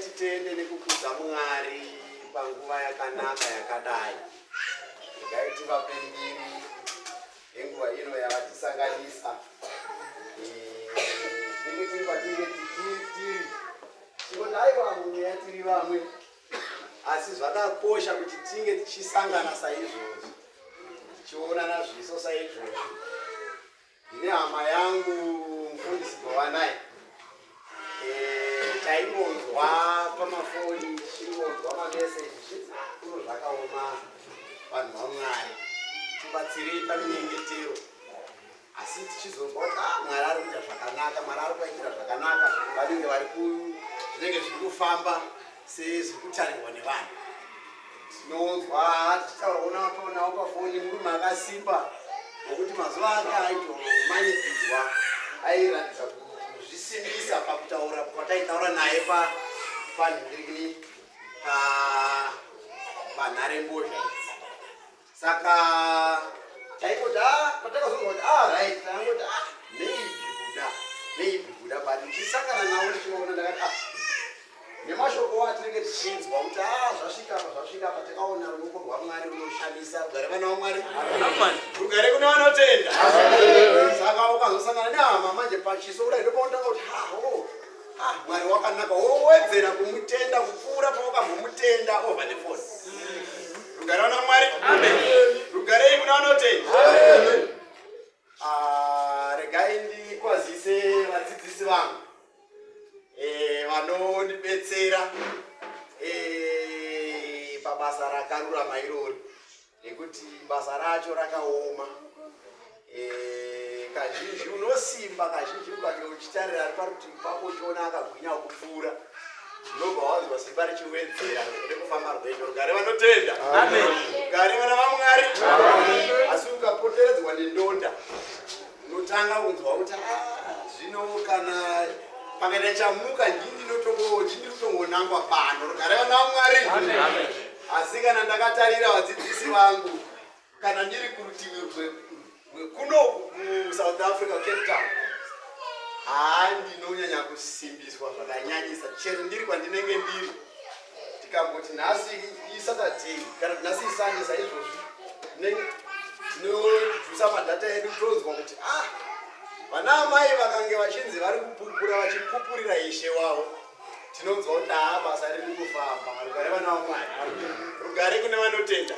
titende nekukudza Mwari panguva yakanaka yakadai. Regai tivape mbiri yenguva ino yavatisanganisa. Tinenge patinge tiri tinodaiwa mumweya tiri vamwe, asi zvakakosha kuti tinge tichisangana saizvozvi, tichionana zviso saizvozvi. Ndine hama yangu mufundisi Gwatidzo, taingonzwa pamafoni tichingonzwa mameseji kuno zvakaoma vanhu vaMwari tibatsirei paminyengetero, asi tichizonzwa kuti Mwari ari kuita zvakanaka, Mwari ari kuitira zvakanaka vanenge vari zvinenge zviri kufamba sezviri kutarirwa nevanhu. Tinonzwa tichitaura nawo pafoni murume akasimba nokuti mazuva ake aitomanikidzwa, airatidza kuzvisimbisa pakutaura kwataitaura naye panhingirikini panharembozha idzi. Saka taingoti patakazonzwa kuti right, tangoti maybe kuda but ndichisangana nawo ndichinoona ndakati nemashoko atinenge tichinzwa kuti zvasvika apa takaona ruoko rwaMwari runoshamisa. Rugare vana vaMwari, rugare kune vanotenda. Saka ukazosangana nehama manje pachiso kudai ndopaunotanga kuti Mwari wakanaka, wowedzera kumutenda kupfuura pawakamumutenda over the phone. Rugare vana vaMwari, rugarei kuna vanotenda. Regai ndikwazise vadzidzisi vangu vanondibetsera pabasa rakarurama irori, nekuti basa racho rakaoma. Kazhinji unosimba, kazhinji ukange uchitarira ari parutivi pako uchiona akagwinya kupfuura, unobva wazwa simba richiwedzera rekufamba rwendo. Rugare vanotenda, rugare vana vaMwari. Asi ukapoteredzwa nendonda unotanga kunzwa kuti zvino kana pakaita chamuka ndinotongonangwa pano. Rugare vana vaMwari. Asi kana ndakatarira vadzidzisi vangu, kana ndiri kurutivi rwekuno muSouth Africa, Cape Town, ndinonyanya kusimbiswa zvakanyanyisa. Chero ndiri kwandinenge ndiri, tikamboti nhasi iSaturday kana nhasi iSunday saizvozvi tinodhusa madhata edu, tonzwa kuti vana amai vakange vachinzi vari kupupura vachipupurira Ishe wavo, tinonzwa kuti basa riri kufamba. Rugare vana vaMwari, rugare kune vanotenda.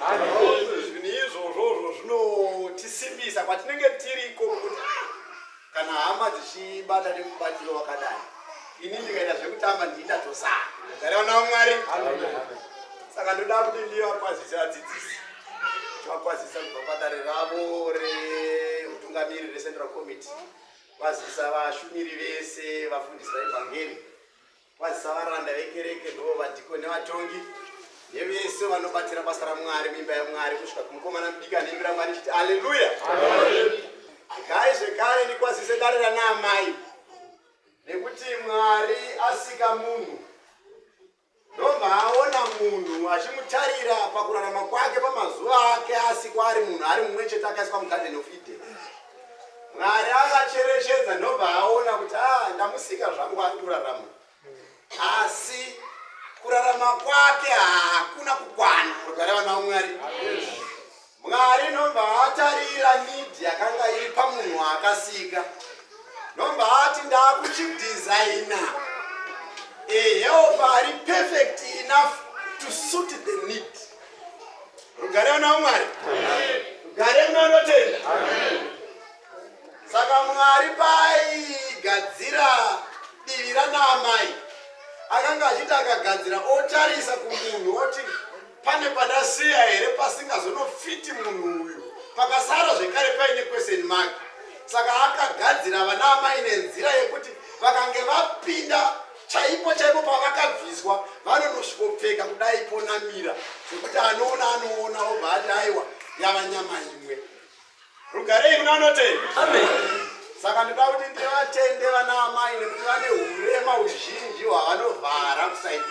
Zvinhu izvozvo zvinotisimbisa kwatinenge tiriko, kuti kana hama dzichibata nemubatiro wakadai, ini ndikaita zvekutamba ndiita tosara. Rugare vana vaMwari. Saka ndoda kuti ndivakwazise vadzidzisi, vakwazisa kubva padare ravo reutungamiri reCentral Committee, kwazisa vashumiri vese, vafundisi vaevhangeri, kwazisa varanda vekereke, ndo vadhikoni nevatongi nevese vanobatira basa raMwari, mimba yaMwari, kusvika kumukomana mudiki aneimbira Mwari chiti haleluya. Regai zvekare ndikwazise dare rana amai, nekuti Mwari asika munhu ndobva aona munhu achimutarira pakurarama kwake pamazuva ake asikwa ari munhu ari mumwe chete akaiswa muGarden of Eden. Mwari akacherechedza ndobva aona kuti ndamusika zvangu ari kurarama, asi kurarama kwake hakuna kukwana. Rugare vana vaMwari. Mwari ndobva atarira nidhi yakanga iri pamunhu akasika, ndobva ati ndakuchidesigna helper ari perfect enough to suit the need. Rugare vana vaMwari, rugare munotenda. Saka Mwari paigadzira divi rana amai, akanga achiti akagadzira otarisa kumunhu oti pane pandasiya here pasingazonofiti munhu uyu, pakasara zvekare paine question mark. Saka akagadzira vana amai nenzira yekuti vakange vapinda chaipo pavakabviswa vanonosvikopfeka kudai ponamira, zvekuti anoona obva ati aiwa yava nyama imwe. Rugarei kuna vanotenda. Saka ndoda kuti ndivatende vana amai nekuti vane urema huzhinji hwavanovhara kusaidi.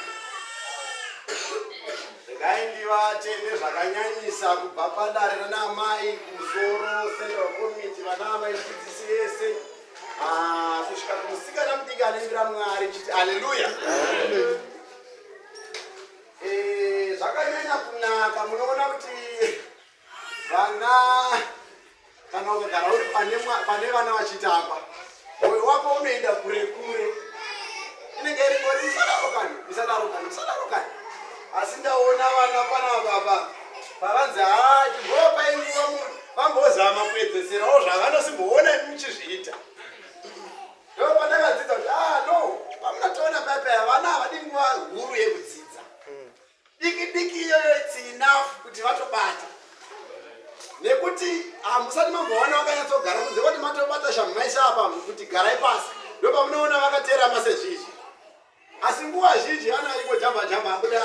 Regai ndivatende zvakanyanyisa kubva padare rana amai kumusoro Central Committee, vana amai dzidzisi yese kusvika kumusikana mudiki aneimbira Mwari chiti haleluya. Zvakanyanya kunaka munoona kuti vana kana ukagara uri pane vana vachitamba moyo wako unoenda kure kure. Inenge iri ngori isadaro. Asi ndaona vana panapa pavanzi chigopa inguva vambozama kuedzeserawo zvavanosimboona muchizviita. Ndo pandakadzidza kuti no, pamunotoona paya vana havadi nguva huru yekudzidza. Diki iyoyo it's enough kuti vatobata. Nekuti musati mamboona vakanyatsogara kunze kuti matobata shammaisa apa kuti garai pasi. Ndo pamunoona vakatera masezvizvi. Asi nguva zhinji vana iko jamba abuda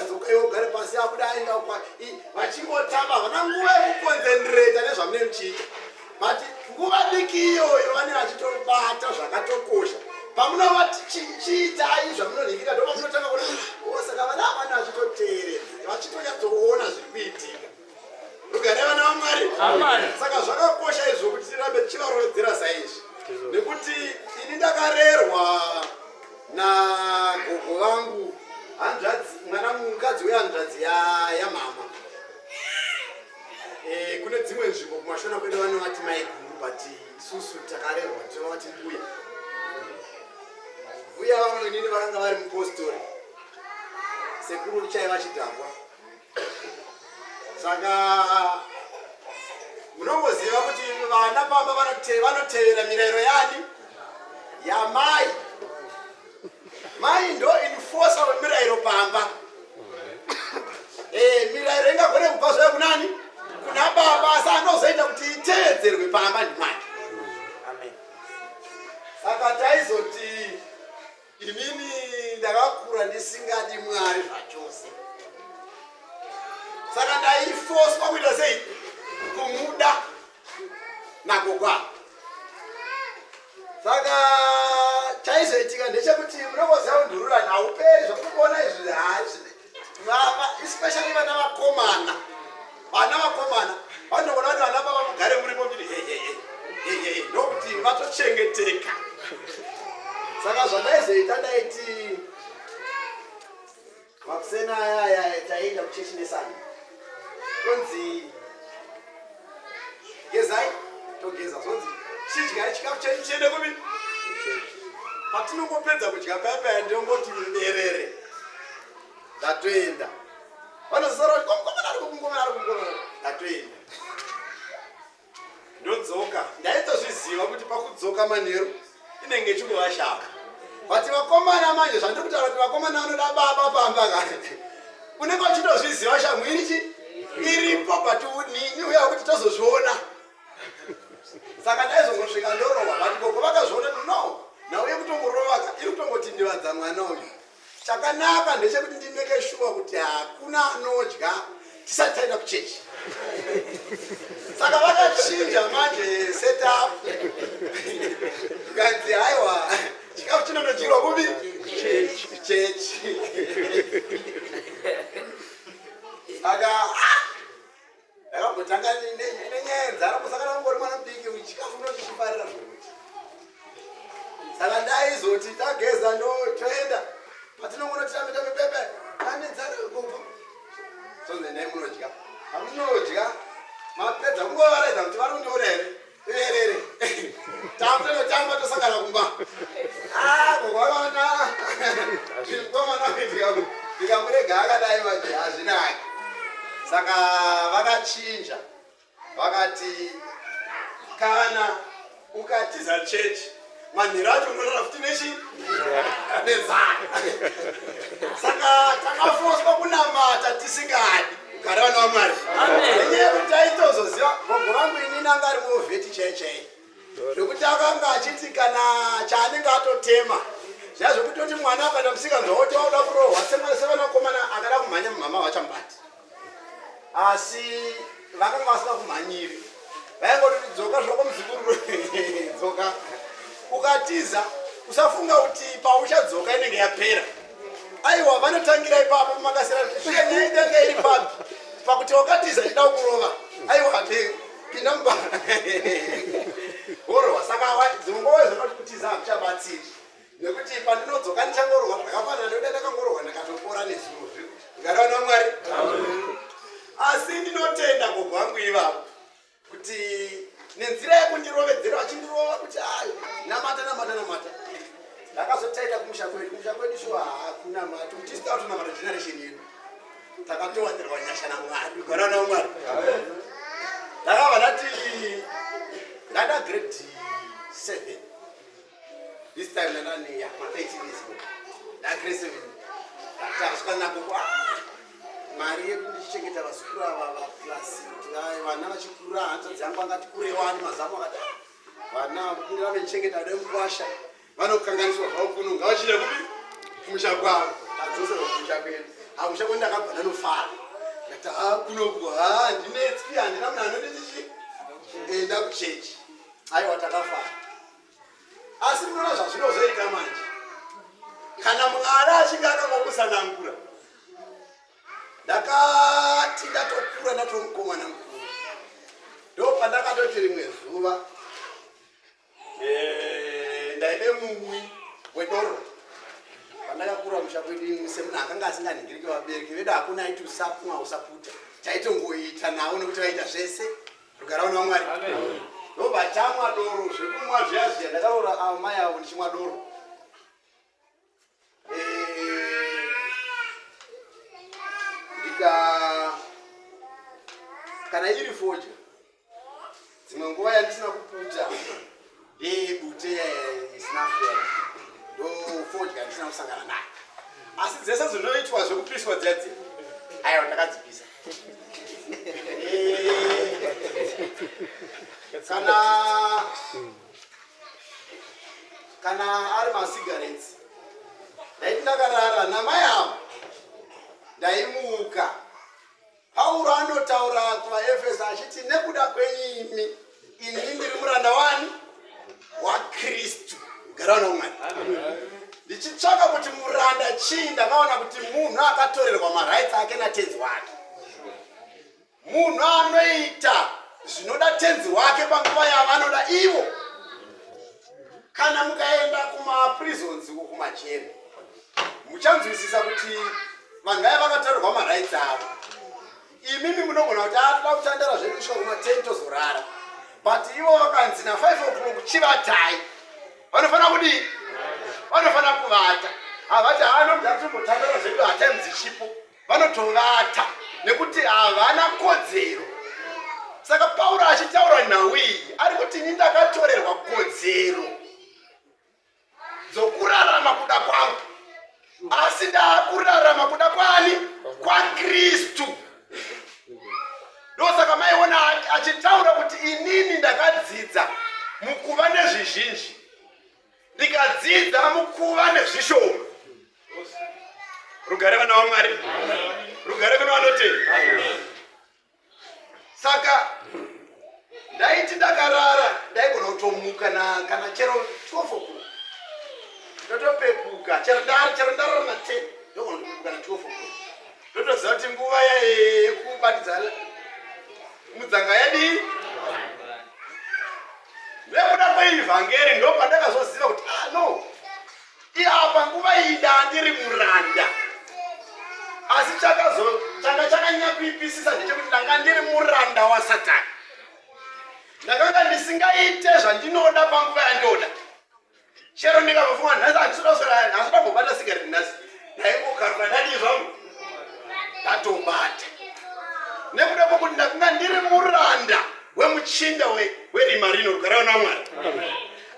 dzoka yogare pasi abuda aenda kwa vachingotamba vana nguva yekukonzentreta nezvamunenge muchiita. But nguva diki iyoyo vane vachitobata zvakatokosha. Pamunova chiitai zvamunonhikira ndo pamunotanga kuti saka vana vana vachitoteerera vachitonyatsoona zviri kuitika. Rugare vana vaMwari. Saka zvakakosha izvo kuti tirambe tichivarodzera saizvi. Nekuti ini ndakarerwa nagogo vangu mwana mukadzi wehanzvadzi yamama. Kune dzimwe nzvimbo kumashona kwedu vanovati maiguru but isusu takarerwa tinovati mbuya. Mbuya vangu inini vakanga vari mupostori. Sekuru chaiva chidhakwa. Saka munongoziva kuti vana pamba vanotevera mirayiro yani yamai. Mai ndo enforcer wemirayiro pamba. Mirayiro ingagone kubva zvayo kunani? Kuna baba asi anozoita kuti iteedzerwe pamba ndimai. Amen. Saka taizoti inini ndakakura ndisingadi Mwari zvachose. Saka ndaifoswa kuita sei? Kumuda nagogwa. Saka chaizoitika ndechekuti munongoziva kundurura hauperi zvakuona izvi especially vana vakomana. Vana vakomana vanogona kuti vana baba mugare muripo kuti ndokuti vatochengeteka. Saka zvandaizoita ndaiti Pasina aya taenda kuchechi nesana. Konzi gezai togeza zonzi chidya chikafu chenyu chiende kupi? Patinongopedza kudya paya ndongoti berere. Ndatoenda. Vanosara kuti kungomana ndatoenda. Ndodzoka. Ndaitozviziva kuti pakudzoka manheru inenge ichingova but vakomana manje zvandiri kutaura kuti vakomana vanoda baba pamba kare. Unenge uchitozviziva shamhu iripo but niuya kuti tozozviona. Saka ndaizongosvika ndorova but gogo vakazviona no nauye kutongorovaka iri kutongoti ndivadza mwana uyu. Chakanaka ndechekuti ndinenge shuwa kuti hakuna anodya tisati taenda kuchechi. Saka vakachinja manje setup. Kanzi haiwa chikafu chinonodyirwa kupi? Chechi. Saka ndakambotanga nenyenza musakana kungori mwana mudiki chikafu unochichifarira zvokuti. Saka ndaizoti tageza toenda patinongona titambe pepe anenzara kubva. Sonze ndai munodya. Hamunodya mapedza kungovaredza kuti vari kundiona here. Tamba tosangana kumba. Gogwana. Zvikomana ndikamurega akadai manje hazvinaki. Saka vakachinja. Vakati kana ukatiza chechi manhero acho unorara futi nezana. Saka takafoswa kunamata tisingadi kugara vana vaMwari. Nenyaya yekuti taitozoziva gogo vangu inini anga ari muvheti chaichai. Zvokuti akanga achiti kana chaanenge atotema zviya zvokutoti mwana akaenda musikanzwa woti wauda kurohwa sevanakomana akada kumhanya mumhama vachambati. Asi vakanga vasina kumhanyiri. Vaingoti dzoka zvako muzukuru dzoka. Ukatiza usafunga kuti pauchadzoka inenge yapera. Aiwa vanotangira ipapo makasira svika nyaya inenge iri papi. Pakuti wakatiza chida kurova. Aiwa pinda mubara. Oro saka dzimwe zvinoti kutiza akuchabatsiri. Nekuti pandinodzoka ndichangorohwa zvakafanana nekuti ndakangorohwa ndakatopora nezvimwe. Ngara Kugara naMwari. Asi ndinotenda kwangu ivavo kuti nenzira yekundirovedzera vachindirova kuti namata. Ndakazotaita kumusha kwedu shuwa hakuna mata. Tisina kutonamata generation yedu. Takatowandirwa nyasha naMwari. Kugara naMwari. Ndakava ndati ndada grade 7. This time ndandani mata 18 years ago. Nda grade 7. Ndatasvika nakuwa mari yekundichengeta vasukuru ava class vana vachikura hanzo dzangu angati kurewani mazamu akati vana kuri vachengeta demukwasha vanokanganiswa zvavo kuno ngavachide kupi kumusha kwavo adzoserwa kumusha kwedu amusha kwedu ndakabva ndanofara ndati kunoku handinetswi handina munhu anondichichi enda kuchechi aiwa takafara asi munoona zvazvinozoita manje kana mwana achinge akangokusanangura ndakati ndatokura ndatomukomana mukuru ndopandakatoti rimwe zuva ndaide mumwi wedoro pandakakura musha kwedu semunhu akanga asinganhingirike vabereki vedu hakuna aiti usapumwa usaputa taitongoita nawo nekuti vaita zvese rugarawo naMwari ndobva tamwa doro zvekumwa zviya zviya ndakaroora amai avo ndichimwa doro kana iri fodya dzimwe nguva yandisina kuputa ndebute isina fea ndo fodya ndisina kusangana nayo asi dzese zvinoitwa zvekupiswa dzadzi aiwa ndakadzipisa kana ari masigarettes ndaiti ndakarara namai avo ndaimuka Pauro anotaura kuvaEfeso achiti nekuda kwenyimi ini ndiri muranda wani waKristu. Gara naMwari. Ndichitsvaka kuti muranda chii ndakaona kuti munhu akatorerwa marights ake natenzi wake. Munhu anoita zvinoda tenzi wake panguva yavanoda ivo. Kana mukaenda kumaprisons uko kumajeri muchanzwisisa kuti vanhu vaya vakatorerwa marights avo. Imimi munogona kuti atoda kutandara zvedu kusvika kuma10 tozorara. But ivo vakanzi na 5 o'clock chivatai. Vanofana kudii? Vanofana kuvata. Havati hanomudza tombotandara zvedu hatime dzichipo. Vanotovata nekuti havana kodzero. Saka Pauro achitaura nhau iyi ari kuti ini ndakatorerwa kodzero dzokurarama kuda kwangu. Asi ndakurarama kuda kwani? KwaKristu. Ndosaka maiona achitaura kuti inini ndakadzidza mukuva nezvizhinji ndikadzidza mukuva nezvishoma. Rugare vana vaMwari. Rugare kuna vanotenda. Saka ndaiti ndakarara ndaigona kutomuka kana chero 12 o'clock ndotopepuka chero ndarara na 10 ndogona kupepuka na 12 o'clock ndotoziva kuti nguva yekubatidza mudzanga yadi nekuda kweivhangeri ndopandakazoziva kuti no iapa nguva iyi ndandiri muranda. Asi changa chakanyanya kuipisisa ndechekuti ndanga ndiri muranda waSatani. Ndakanga ndisingaite zvandinoda panguva yandoda. Chero ndikatofunga nhasi handisina kumbobata sigareti nhasi. Ndaingokaruka ndadii zvangu ndatobata. Nekuda kwokuti ndakanga ndiri muranda wemuchinda weRimarino. Rugare naMwari.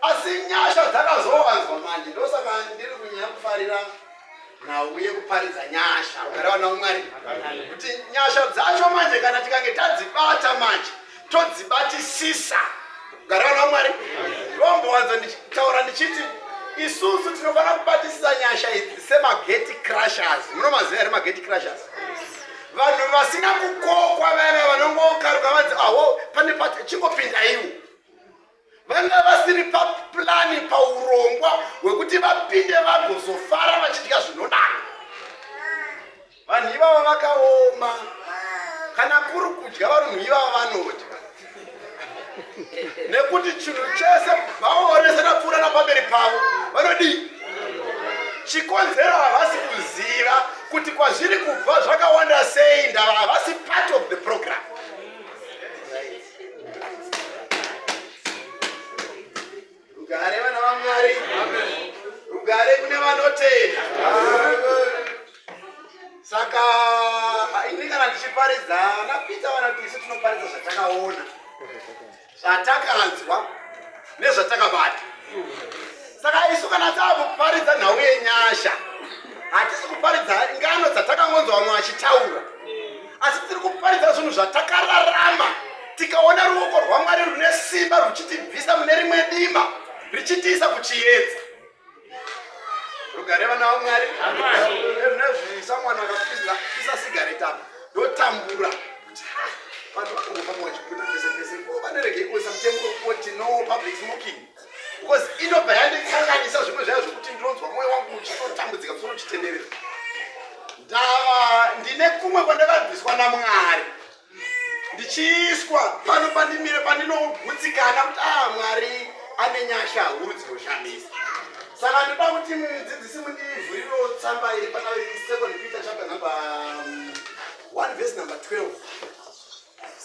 Asi nyasha dzakazowanzwa manje ndosaka ndiri kunyanya kufarira nhau yekuparidza nyasha. Rugare naMwari. Kuti nyasha dzacho manje kana tikange tadzibata manje todzibatisisa. Rugare naMwari. Ndombowanza ndichitaura ndichiti isusu tinofana kubatisisa nyasha idzi semagate crushers. Munomaziva here magate crushers? Vanhu vasina kukokwa vaya vanongokaruka vanzi aho pane chingopinda iwo. Vanga vasiri paplani paurongwa hwekuti vapinde vagozofara vachidya zvinodaro. Vanhu ivava vakaoma. Kana kuri kudya vanhu ivava vanodya. Nekuti chinhu chese vaonesera pfuura napamberi pavo vanodii? chikonzero havasi kuziva kuti kwazviri kubva zvakawanda sei ndava havasi part of the program. Rugare vana vaMwari, rugare kune vanotenda. Saka ini kana ndichiparidza napita vana kuti isu tinoparidza zvatakaona, zvatakanzwa nezvatakabata. Saka isu kana taakuparidza nhau yenyasha, hatisi kuparidza ngano dzatakangonzwa vamwe vachitaura, asi tiri kuparidza zvinhu zvatakararama, tikaona ruoko rwaMwari rune simba ruchitibvisa mune rimwe dima richitiisa kuchiedza. Rugare vana vaMwari, nezvisa mwana akapisa sigareti apa ndotambura kuti vanhu vakangofamba vachipfuta pese pese ko vanerege kuisa mutengo wekuti no public smoking, because inobva yandikanganisa zvimwe zvaya zvokuti ndinonzwa mwoyo wangu uchitotambudzika musoro uchitenderera. Ndava ndine kumwe kwandakabviswa naMwari ndichiiswa pano pandimire pandinogutsikana kuti Mwari ane nyasha huru dzinoshamisa. Saka ndoda kuti mudzidzisi mundivhuriro tsamba iri pana 2 Peter chapter number 1 verse number 12.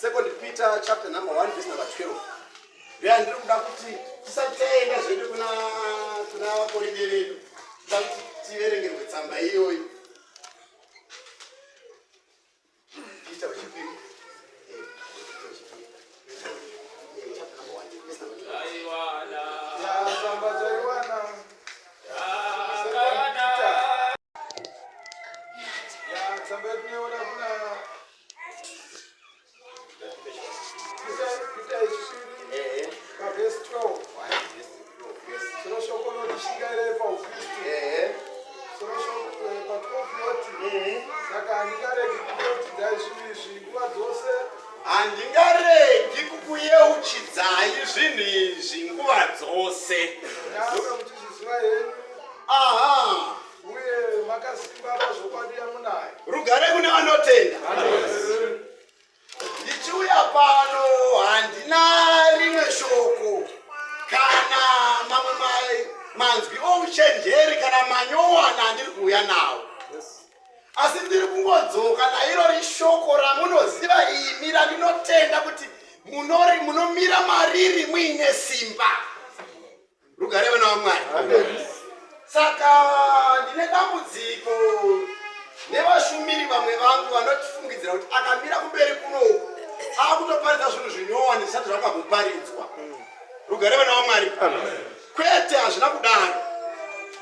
2 Peter chapter number 1 verse number 12. Vya ndiri kuda kuti tisatenga zvedu kuna vakorinde vedu. Ndoda kuti tiverengerwe tsamba iyoyi. Peter wechipiri. Chapter number 1 verse number 12. Handingaregi kukuyeuchidzai zvinhu izvi nguva dzose. Aha. Rugare kune vanotenda. Ndichiuya pano handina rimwe shoko kana mamwe manzwi ouchenjeri kana manyowana andiri kuuya nawo. Asi ndiri kungodzoka nairo shoko ramunoziva imi randinotenda kuti munomira mariri muine simba. Rugare vana vaMwari. Saka ndine dambudziko nevashumiri vamwe vangu vanotifungidzira kuti akamira kumberi kunoku akutoparidza zvinhu zvinyowani zvisati zvakamboparidzwa. Rugare vana vaMwari. Kwete, hazvina kudaro.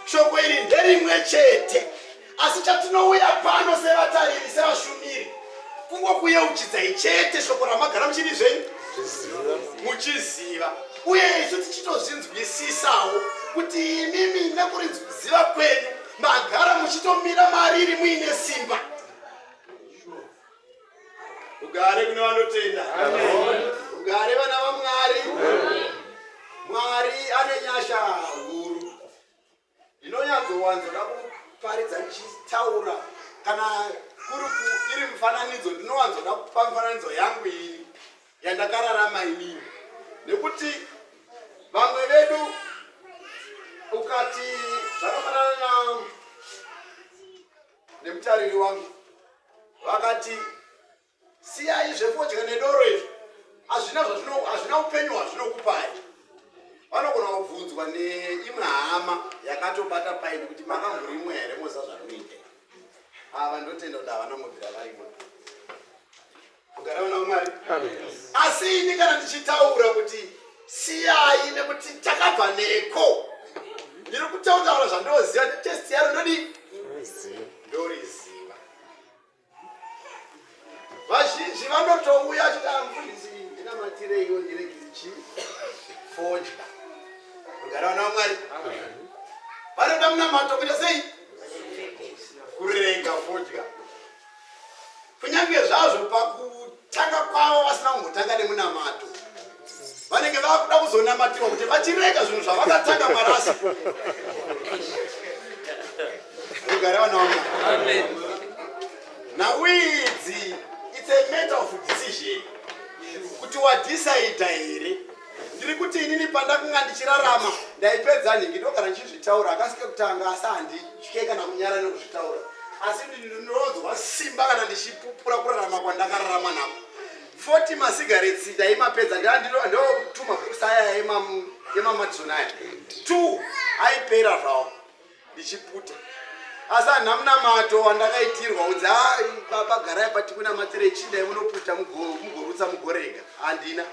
Shoko iri nderimwe chete, asi chatinouya pano sevatariri sevashumiri kungokuyeuchidzai chete shoko ramagara muchiri zvenyu muchiziva, uye isu tichitozvinzwisisawo kuti imimi nekuziva kwenyu magara muchitomira mariri muine simba. Rugare kune vanotenda. Rugare vana vaMwari. Mwari ane nyasha huru. Ndinonyatsowanzoda kuparidza ndichitaura kana kuri iri mufananidzo, ndinowanzoda kupa mufananidzo yangu iyi yandakararama inini, nekuti vamwe vedu ukati zvakafanana nemutariri wangu vakati siyai zvefodya nedoro izvi hazvina upenyu hwazvinokupai. Vanogona kubvunzwa neimwe hama yakatobata paini kuti makamborimwe here moza zvanoita. Ava ndotenda kuti havana mubvira varimo. Kugara vana vaMwari. Asi ini kana ndichitaura kuti siyai nekuti takabva neko, ndiri kutaura zvandinoziva netesti yaro ndoriziva. Vazhinji vanotouya achiti mufundisi ndinamatirei ndirege ndichifodya. Kugara vana vaMwari. Vanoda munamato kuita sei? Kurega fodya. Kunyange zvazvo pakutanga kwavo vasina kumbotanga nemunamato, vanenge vakuda kuzonamatiwa kuti vachirega zvinhu zvavakatanga marasi. Rugare vana vaMwari. Now it's a matter of decision. Kuti wadecide here. Ndiri kuti inini pandakunga ndichirarama ndaipedza nhingi ndogara ndichizvitaura akasike kutanga asi handitye kana kunyara nekuzvitaura asi ndinodzwa simba kana ndichipupura kurarama kwandakararama nako 40 masigaretsi ndaimapedza ndotuma kusaya yemamadzonaya 2 aipera zvawo ndichiputa asi hanhamunamato wandakaitirwa unzi baba garai pati kunamatire chidai munoputa mugorutsa mugorega handina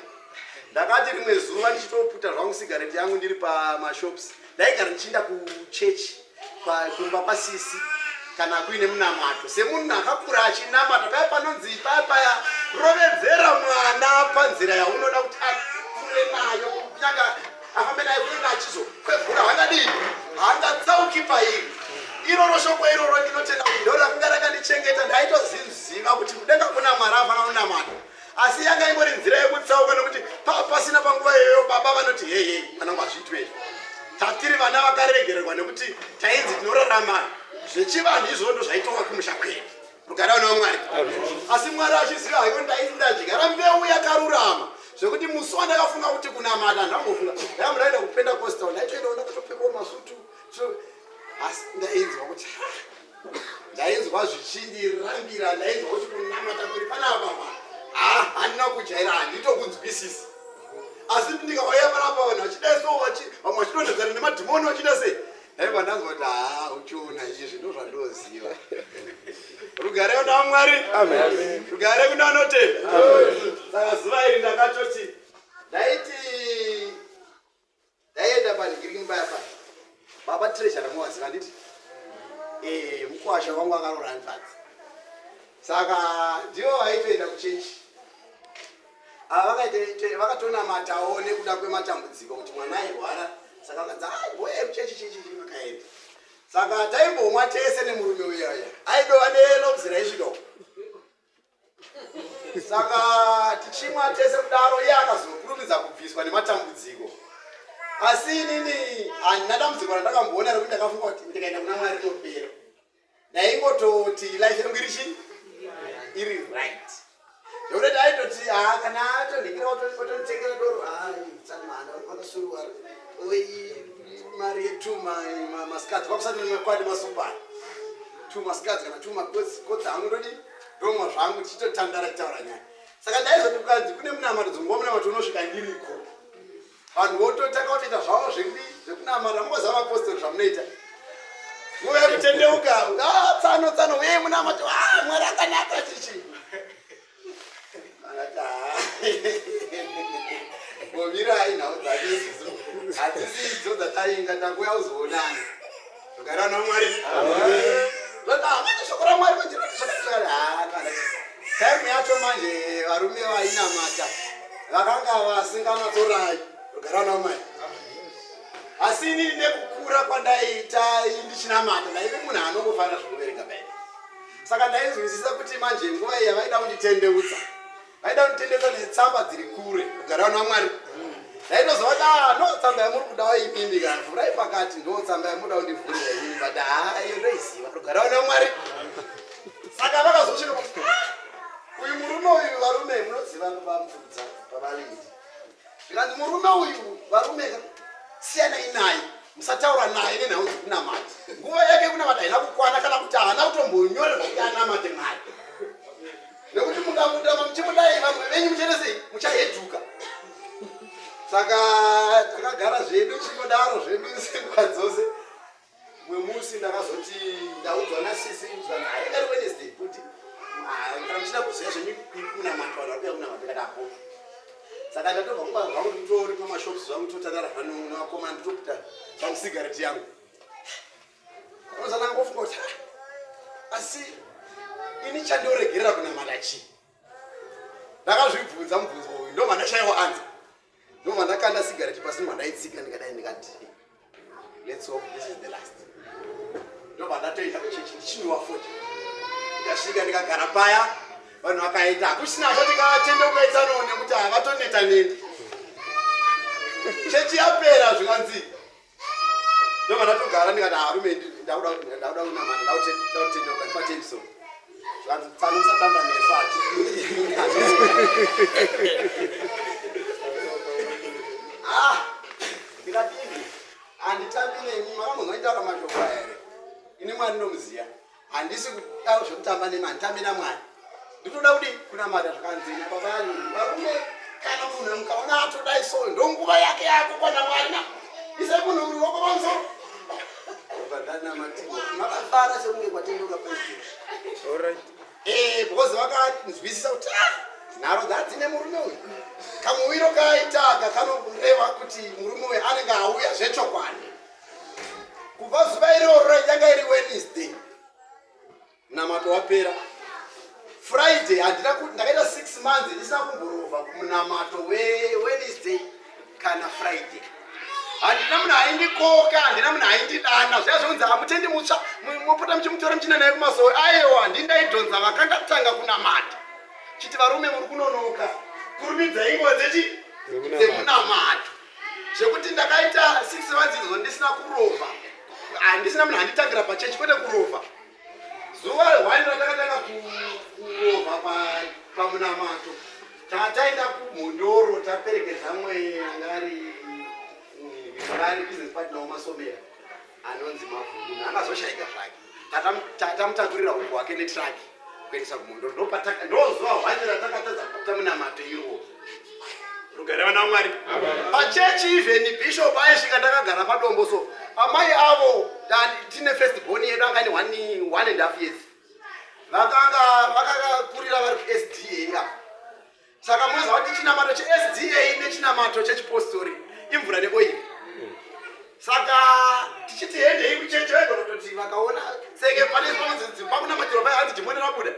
ndakati rimwe zuva ndichitoputa zvangu sigareti yangu ndiri pamashops ndaigara ndichienda kuchechi kumba pasisi kana kuine munamato semunhu akakura achinamata paya panonzi paya rovedzera mwana panzira yaunoda kuti akure nayo kunyanga afambe naye kuenda achizokwegura hangadii hangatsauki pairi iroro shoko iroro ndinotenda kuti ndo rakunga rakandichengeta ndaitoziva kuti kudenga kuna mwari afana kunamata asi yanga ingori nzira yekutsauka nekuti pasina panguva iyoyo baba vanoti hehe vanangu hazviitwe tatiri vana vakaregererwa nekuti tainzi tinorarama zvechivanhu izvondo zvaitova kumusha kwedu rugara una mwari asi mwari achiziva haiko ndainzi ndadyara mbeu yakarurama zvekuti musi wandakafunga kuti kunamata ndangofunga ndaamuraenda kupenda costa ndaitoendawo ndakatopfekawo masutu asi ndainzwa kuti ndainzwa zvichindirambira ndainzwa kuti kunamata kuri panapa handina kujaira handitokunzwisisi asi ndikauya panapa vanhu vachidaiso vamwe vachidonhedzana nemadhimoni vachida sei ndaiva ndanzwa kuti uchiona izvi ndo zvandoziva rugare kuna mwari rugare kuna anotenda saka zuva iri ndakatoti ndaienda panhingirikimba pana baba treasure muwaziva nditi mukwasha wangu akarora mfadzi saka ndivo vaitoenda kuchechi vakatonamatawo nekuda kwematambudziko kuti mwana airwara saka vakadzi boye kuchechi chichi vakaenda saka taimbomwa tese nemurume uyaya aidova nelobzira izvidoko saka tichimwa tese kudaro iye akazokurumidza kubviswa nematambudziko asi inini handina dambudziko randakamboona rekuti ndakafunga kuti ndikaenda kuna mwari rinopera ndaingototi life yangu iri right yekuti aitoti kana atondikira otonditengera doro tsamana akasurwa mari yetu maskadzi vakusati nekwadi masopani 2 maskadzi kana 2 makotsi hangu ndoti ndomwa zvangu tichitotandara kutaura nyaya saka ndaizoti kukanzi kune munamato dzonguva munamato unosvika ndiriko vanhu vototaka kutoita zvavo zvekunamata mukoziva Apostolic zvamunoita nguva yekutendeuka tsano uye munamato mwari akanaka chichi ngovirai nhau dzake isizo hadzisidzo dzatainga tanguya uzoonana rugara na mwari shoko ramwari taimu yacho manje varume vainamata vakanga vasinganatsorai rugara na mwari asi inini nekukura kwandaita ndichinamata ndaive munhu anongofanira zvekuvereka bai saka ndainzwisisa kuti manje nguva iya vaida kunditendeutsa vaida kunditendedza netsamba dziri kure kugara na mwari ndaitozova no tsamba yamuri kudawo imimi kana vhurai pakati ndo tsamba yamuda kundivhurira imimi but iyo ndoiziva kugara na mwari saka vakazosvika uyu murume uyu varume munoziva vamupfudza pavarindi zvikanzi murume uyu varume siyanai naye musataura naye nenhau dzekunamata nguva yake kunamata haina kukwana kana kuti haana kutombonyorerwa kuti anamate mwari nekuti mungamutama muchimudai vamwe venyu mucheresei muchahedhuka saka takagara zvedu chingodaro zvedu senguva dzose mwe musi ndakazoti ndaudzwa nasisi naye kari Wednesday kuti kana muchida kuziva zvenyu kunamata vanhu vakuya kunamata kadapo saka ndatobva kuba zvangu nditori pamashops zvangu totandara zvano navakomana nditokuta zvangu sigareti yangu anozana ngofunga kuti asi ini chandoregerera kunamata chii ndakazvibvunza mubvunzo uyu ndo mandashayiwa anza ndo mandakanda sigareti pasi mandaitsika ndikadai ndikati let's hope this is the last ndo mandatoita kuchechi ndichinwa 40 ndikasvika ndikagara paya vanhu vakaita hakuchina zvo tikatendeuka itsano nekuti havatoneta neni chechi yapera zvikanzi ndo mandatogara ndikati harume ndauda kunamata ndautendeuka ndipatemso zvikanzi tsano musatamba neso ndikati ivi handitambi nemi, makamungoitaura mashoko here. Ini Mwari ndinomuziva. Handisi kuda zvekutamba nemi, handitambi naMwari. Ndinoda kuti kunamata zvakanzina baba varume kana munhu mukaona atodai so ndonguva yake yako kwana Mwari na. Ise munhu ruoko pamusoro. Badana matiwa. Makafara sekunge kwatendoka president. Alright. Because vakanzwisisa kuti nharo dzadzine murume uyu. Kamuwiro kaitaka kanoreva kuti murume uyu anenge auya zvechokwadi. Kubva zuva iroro yanga iri Wednesday. Munamato wapera. Friday ndakaita 6 months ndisina kumborova kumunamato Wednesday kana Friday. Handina munhu aindikoka, handina munhu aindidana. Zvazvonzi hamutendi mutsva, mopota muchimutora muchina naye kumasowe. Aiwa, ndindaidhonza vakanga tanga kunamata. Chiti varume muri kunonoka. Kurumidzai nguva dzemunamato. Zvekuti ndakaita 6 months izvo ndisina kurova. Handisina munhu anditangira pachechi kwete kurova. Zuva 1 ratakatanga kurova pamunamato. Taenda kumhondoro taperekedza mwe angari business partner wamasomera anonzi Mavhuru akazoshaika zvake. Tatamutakurira huko wake netraki kuendesa kumhondoro. Ndozuva 1 ratakatadza kuita munamato iwo. Rugare vana Mwari. Pachechi even bishop aisvika ndakagara padombo so amai avo tine first born yedu anga ni 1.5 years. Vakakurira vari SDA. Saka mwaza kuti chinamato cheSDA nechinamato chechipostori imvura neoil. Saka tichiti hende ikucheche vaigototi vakaona senge pakunamatiro pai hanzi chimwene rabuda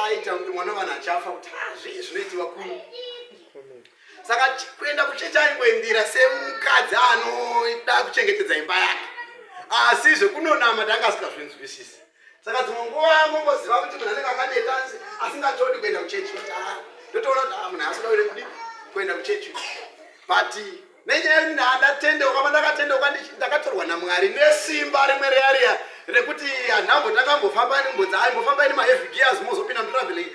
aita kuti mwana vanhu achafa kuti zvii zvinoitiwa kuni. Saka kuenda kucheche aingoendera semukadzi anoda kuchengetedza imba yake, asi zvekunonamata anga asikazvinzwisisi. Saka dzimwe nguva momboziva kuti munhu anenge akadeta asingatodi kuenda kuchechi. Ndotoona kuti munhu asingawire kuenda kuchechi. But nenyaya yekuti ndatendeuka, pandakatendeuka ndakatorwa naMwari nesimba rimwe reariya rekuti hanhambo takambofamba aimbofamba nemaheavy gears mozopinda mutraveling.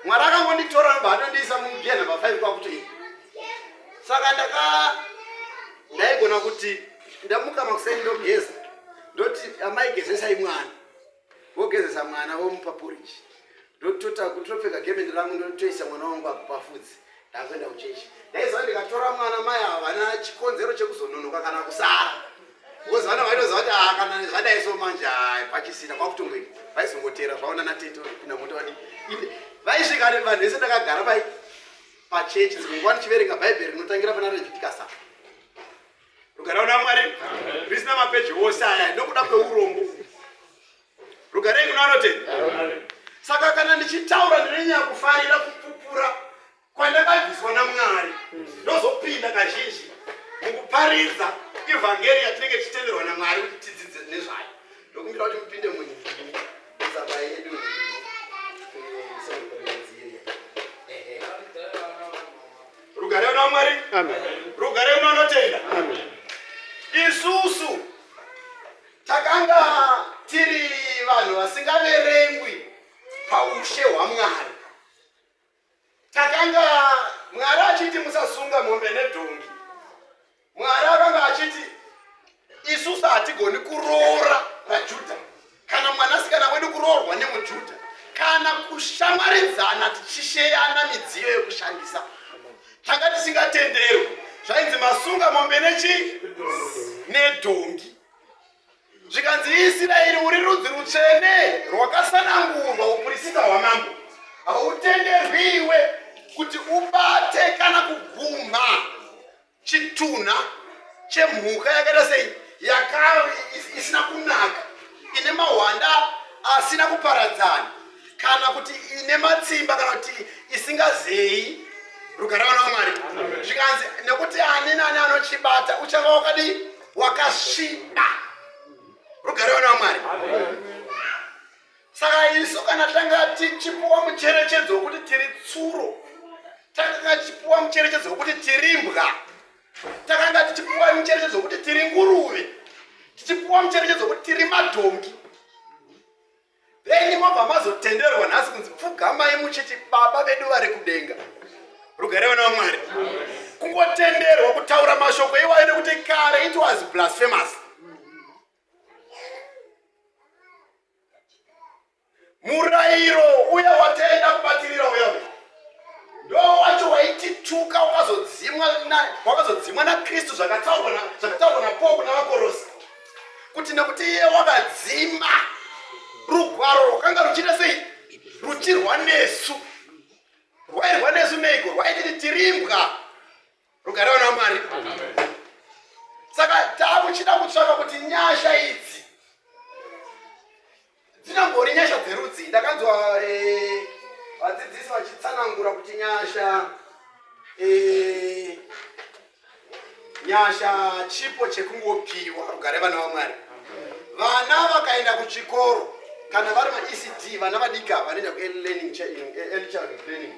Mwari akangonditora nobva anondiisa mugear number 5 kwakuti. Saka ndaigona kuti ndamuka makuseni ndogeza ndoti amaigezesai mwana vogezesa mwana vomupa porridge ndotopfeka gemendi rangu ndotoisa mwana wangu pafudzi ndakuenda kuchechi. Ndaiziva ndikatora mwana mai havana chikonzero chekuzononoka kana kusara. Because vana vaitoziva kuti kana zvadaiso manje pachisina kwakutongweni vaizongotera zvaona nateto kupinda moto vadi. Vaisvika vanhu vese ndakagara pachechi dzimwe nguva ndichiverenga bhaibheri rinotangira pana Revitika 7. Rugare vana Mwari. Risina mapeji ose aya nokuda kweurombo. Rugarei kuno anotenda. Saka kana ndichitaura ndinonyanya kufarira kupupura kwandakabviswa naMwari ndozopinda kazhinji mukuparidza ivhangeri yatinenge tichitenderwa naMwari kuti tidzidze nezvayo. Ndokumbira kuti mupinde mutsamba yedu rugare una Mwari. Rugare uno anotenda. Isusu takanga tiri vanhu vasingaverengwi paushe hwaMwari. Takanga Mwari achiti musasunga mombe nedhongi. Mwari akanga achiti isusu hatigoni kuroora vaJudha kana mwanasikana wedu kuroorwa nemuJudha kana kushamwaridzana tichisheyana midziyo yekushandisa. Tanga tisingatenderwi. Zvainzi masunga mombe nedhongi. Zvikanzi Israeri uri rudzi rutsvene rwakasanangurwa uprista hwamambo. Hautenderwiwe kuti ubate kana kuguma chitunha chemhuka yakaita sei isina kunaka, ine mahwanda asina kuparadzana, kana kuti ine matsimba kana kuti isingazeyi. Rugare vana Mwari. Zvikanzi nekuti ani nani anochibata uchava wakadi wakasviba. Rugare vana Mwari. Saka isu kana tanga tichipuwa mucherechedzo wekuti tiri tsuro, takanga tichipuwa mucherechedzo wekuti tiri mbwa, takanga tichipuwa mucherechedzo wekuti tiri nguruve, tichipuwa mucherechedzo wekuti tiri madhongi, then mobva mazotenderwa nhasi kunzi pfugamai muchiti baba vedu vari kudenga. Rugare vana Mwari. kungotenderwa kutaura mashoko iwayo nekuti kare it was blasphemous. Murayiro uya wataenda kubatirira uyawe ndo wacho waitituka wakazodzimwa naKristu zvakataurwa naPauro navakorosi kuti nekuti iye wakadzima rugwaro rwakanga ruchiita sei ruchirwa nesu rwairwa nesu neiko rwaititi tirimbwa rugarewa naMwari. Saka takuchida kutsvaka kuti nyasha idzi dzinangori nyasha dzerudzi. Ndakanzwa vadzidzisi vachitsanangura kuti nyasha chipo chekungopiwa rugare vana vaMwari. Vana vakaenda kuchikoro kana vari ma-ECD vana vadika vanoenda ku-early childhood learning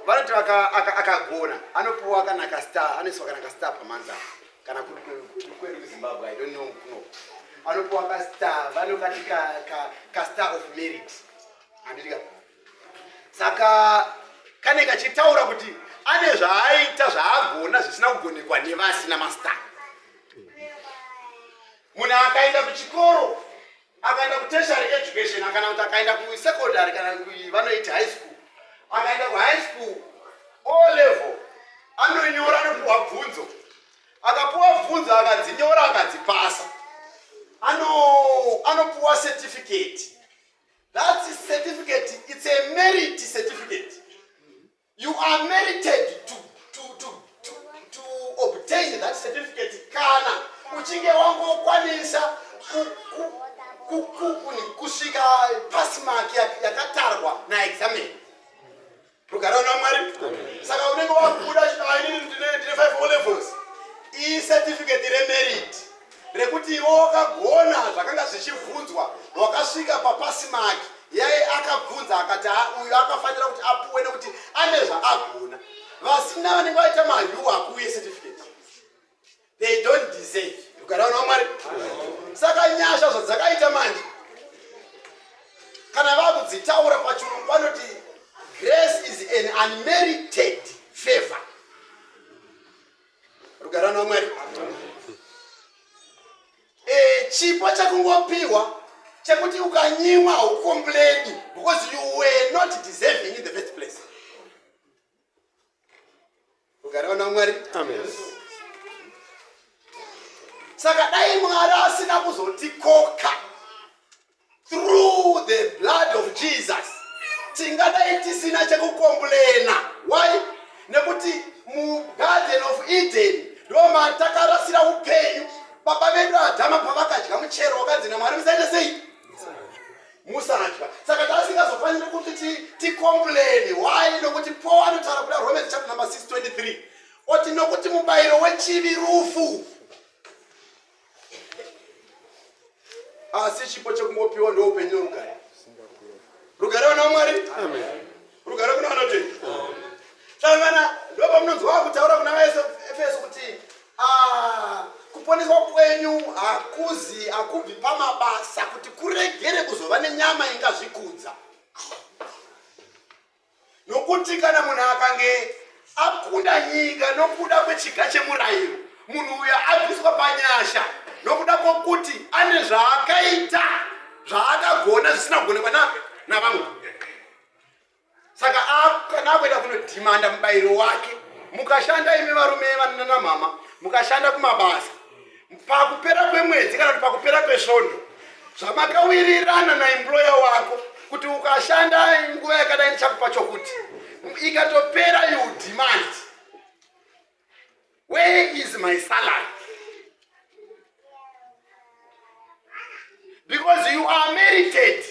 vanoti akagona anopiwa kana kastar, anoiswa kana kastar pamanza kana kwedu kuZimbabwe, I don't know kuno anopiwa kastar, vanokati kastar of merit andika. Saka kane kachitaura kuti ane zvaaita zvaagona zvisina kugonekwa nevasina mastar. Munhu akaenda kuchikoro akaenda kutertiary education kana kuti akaenda kusecondary kana vanoiti high school, akaenda kuhigh school O level anonyora anopuwa bvunzo, akapuwa bvunzo akadzinyora akadzipasa anopuwa certificate. That certificate, it's a merit certificate. You are merited to obtain that certificate kana uchinge wangokwanisa kusvika pass mark yakatarwa naexamen. Rugare naMwari. Saka unenge wakuda ndine 5 O levels, iyi certificate remerit rekuti iwe wakagona zvakanga zvichibvunzwa wakasvika papass mark yaye akabvunza akati uyu akafanira kuti apuwe nekuti ane zvaagona. Vasina vanenge vaita mahiu akuye certificate, they don't deserve. Rugare naMwari. Saka nyasha zvadzakaita manje kana vakudzitaura pachirungu vanoti grace is an unmerited favor. Rugare naMwari. Chipo chakungopiwa chekuti ukanyimwa haucomplain because you were not deserving in the first place. Rugare naMwari. Amen. Saka dai Mwari asina kuzotikoka through the blood of Jesus, tingadai tisina chekukomplaina. Why? Nekuti mu Garden of Eden ndo matakarasira upenyu. Baba vedu Adama pavakadya muchero wakadzi naMwari musaite sei? Musadya. Saka tasingazofaniri kuti tikomplain. Why? Nekuti Paul anotaura kuda Romans chapter number 6:23 oti nokuti mubayiro wechivi rufu, asi chipo chekungopiwa ndo upenyu rugare. Rugare naMwari. Amen. Rugare kuna vanotenda. Saka ndo pamunonzwa kutaura kuna vaEfeso kuti kuponeswa kwenyu hakubvi pamabasa kuti kuregere kuzova nenyama ingazvikudza. Nokuti kana munhu akange akunda nyika nokuda kwechiga chemurayiro, munhu uya abviswa panyasha nokuda kwokuti ane zvaakaita zvaakagona zvisina kugonekwa navamwe. Saka kana akuenda kunodhimanda mubayiro wake, mukashanda imi varume nanamama, mukashanda kumabasa, pakupera kwemwedzi kana kuti pakupera kwesvondo zvamakawirirana naemployer wako kuti ukashanda nguva yakadai ndichakupa chokuti, ikatopera you demand, where is my salary? Because you are merited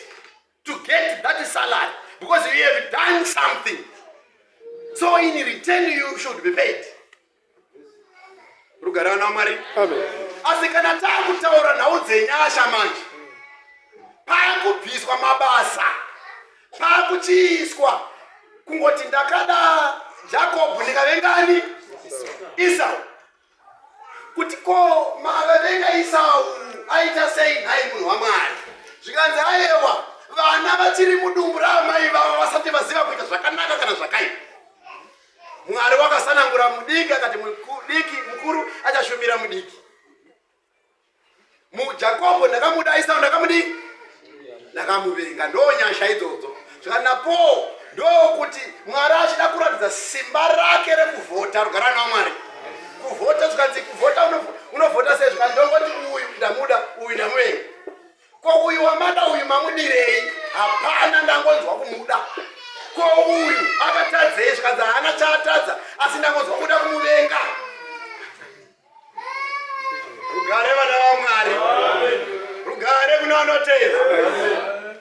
to get that salary because you have done something. So in return you should be paid. Rugare naMwari. Amen. Asi kana takutaura nhau dzenyasha manje, pakubviswa mabasa, pakuchiiswa kungoti ndakada Jacob ndikavengani Esau, kuti ko mavavenga Esau aita sei nhai munhu waMwari. Zvikanzi aiwa vanhu vana vachiri mudumbu raamai vavo vasati vaziva kuita zvakanaka kana zvakaipa. Mwari wakasanangura mudiki akati mukuru achashumira mudiki. Jakobho ndakamuda Esau ndakamudiki ndakamuvenga. Ndo nyasha idzodzo. Zvakanapo ndokuti Mwari achida kuratidza simba rake rekuvhota. Rugara naMwari. Kuvhota zvikanzi kuvhota unovhota sei zvikandongoti uyu ndamuda uyu ndamuvenga. Ko uyu wamada uyu mamudirei? Hapana, ndangonzwa kumuda. Ko uyu akatadzei zvikanzi haana chaatadza asi ndangonzwa kuda kumuvenga. Rugare vana vaMwari. Rugare kuna vanotevera.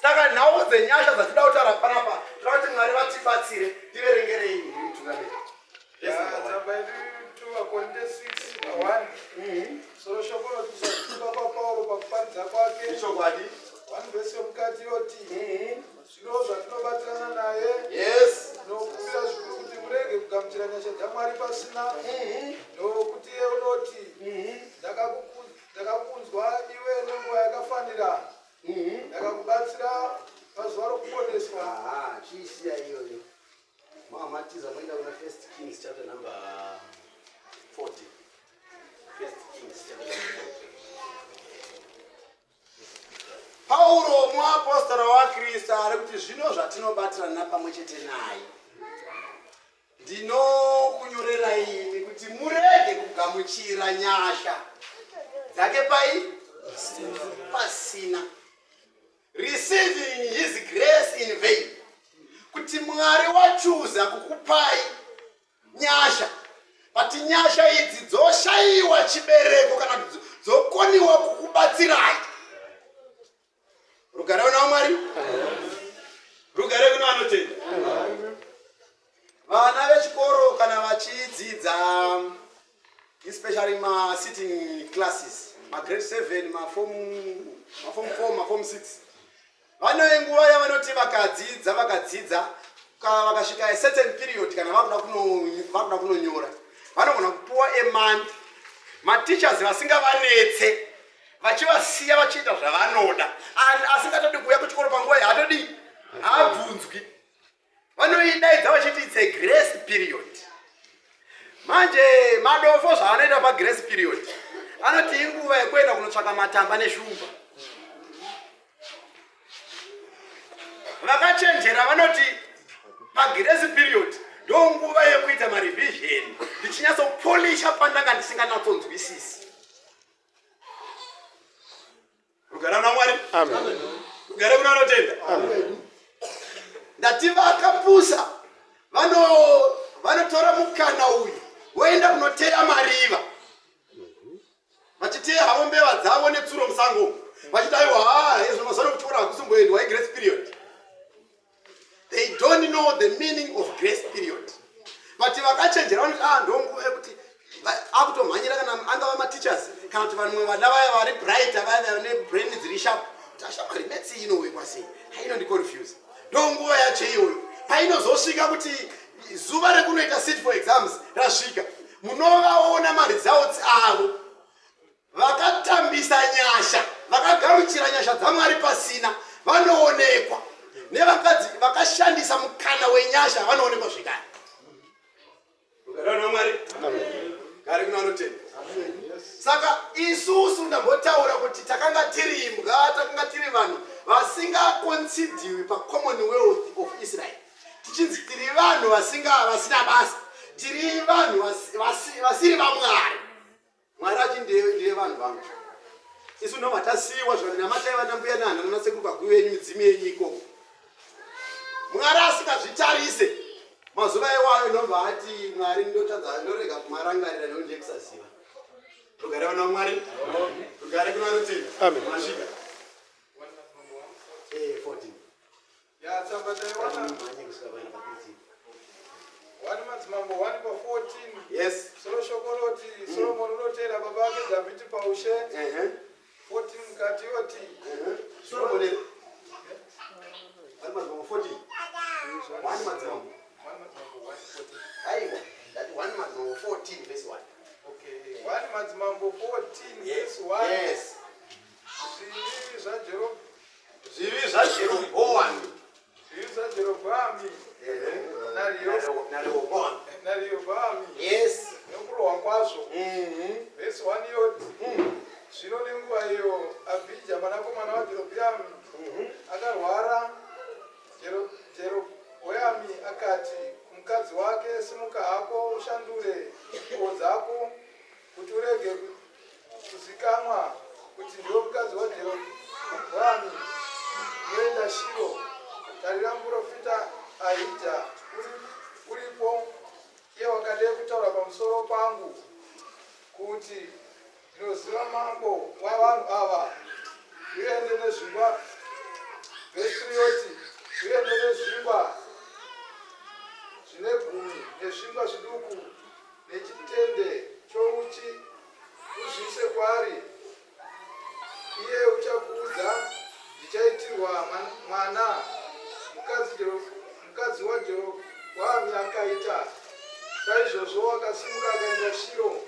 Saka nhau dzenyasha dzatinoda kutaura panapa toda kuti Mwari vatibatsire tiverengerei mtungamiri. Tsamba yedu 2:6-1. Soro shoko rokusafunga kwa Pauro pakuparidza kwake. Chokwadi. 1 verse yomukati yoti zvino zvatinobatirana naye. Yes. Nokumbira zvikuru kuti murege kugamuchira nyasha dzaMwari pasina. Nokuti iye unoti ndakakunzwa iwe nenguva yakafanira. Ndakakubatsira pazuva rokuponeswa. Chiisiya iyoyo. Matiza mwenda kuna 1 Kings chapter number 40. 1 Kings chapter number 40. Pauro muapostara waKristu ari kuti zvino zvatinobatirana pamwe chete naye. Ndinokunyorera imi kuti murege kugamuchira nyasha dzake pasina. Receiving his grace in vain. Kuti Mwari wachuza kukupai nyasha. But nyasha idzi dzoshayiwa chibereko kana dzokoniwa kukubatsirai. Rugare kuna Mwari. Rugare kuna vanotenda. Vana vechikoro kana vachidzidza especially ma sitting classes, ma grade 7, ma form 4, ma form 6. Vane nguva yavanoti vakadzidza vakasvika a certain period kana vakuda kunonyora vanogona kupuwa a month mateachers vasingavanetse vachivasiya vachiita zvavanoda asingatodi kuuya kuchikoro panguva yaatodi haabvunzwi. Vanoidaidza vachiti it's a grace period. Manje madofo zvavanoita pagrace period anoti inguva yekuenda kunotsvaka matamba neshumba. Vakachenjera vanoti pagrace period ndo nguva yekuita marevision ndichinyatsopolisha pandanga ndisinganatsonzwisisi. Rugare naMwari. Amen. Rugare kuna vanotenda. Amen. Ndati vakapusa vanotora mukana uyu voenda kunoteya mariva vachiteya havo mbeva dzavo netsuro musango vachiti aiwa izvo mazano kuchikora hakusumboendwa grace period. They don't know the meaning of grace period. But vakachenjera vanoti ndonguva yekuti akutomhanyira kana angava mateachers kana kuti vanwe vana vaya vari bright vaya nebrain dziri sharp tashamari metsi inowekwa sei hainondiconfuse. Ndonguva yacho iyoyo painozosvika kuti zuva rekunoita sit for exams rasvika munovaona mari dzavo avo vakatambisa nyasha vakagamuchira nyasha dzaMwari pasina vanoonekwa. Nevakadzi vakashandisa mukana wenyasha vanoonekwa zvekare. Rugare naMwari. Gare kuna vanotenda. Saka isusu ndambotaura kuti takanga tiri imbwa, takanga tiri vanhu vasingakonsidiwi paCommonwealth of Israel. Tichinzi tiri vanhu vasina basa. Tiri vanhu vasiri vaMwari. Mwari achindiye vanhu vangu. Isu ndomatasiyiwa zvakanamatai vana mbuya nana nasekuru kwaguyu yenyu midzimu yenyu ikoko. Mwari asikazvitarise mazuva iwayo nobva ati Mwari ndotadza ndorega kumarangarira nonje kusaziva. Rugare kuna Mwari. Rugare kuna vanotenda. Amen. Masvika 14. Ya tsamba taiwana 1 madzimambo 1:14. Yes. Soro shoko roti Solomon unotera baba vake David paushe. 14 mukati yoti Solomon 1 madzimambo 14. 1 madzimambo 1:14. aiwa that 1 madzimambo 14 verse 1. Okay. 1 madzimambo 14 verse 1. Yes. Zvivi zvaJerobhoamu anozikamwa kuti ndiwo mukadzi waJerobhoamu unoenda Shiro. Tarira muprofita Ahija uripo, iye wakadai kutaura pamusoro pangu kuti ndinoziva mambo wavanhu ava. Uende nezvingwa, vhesi 3 yoti uende nezvingwa zvine 10 nezvingwa zviduku nechitende chouchi, uzviise kwaari. Iye uchakuudza zvichaitirwa mwana mukadzi waJerobhoamu akaita. Saizvozvo akasimuka akaenda Shiro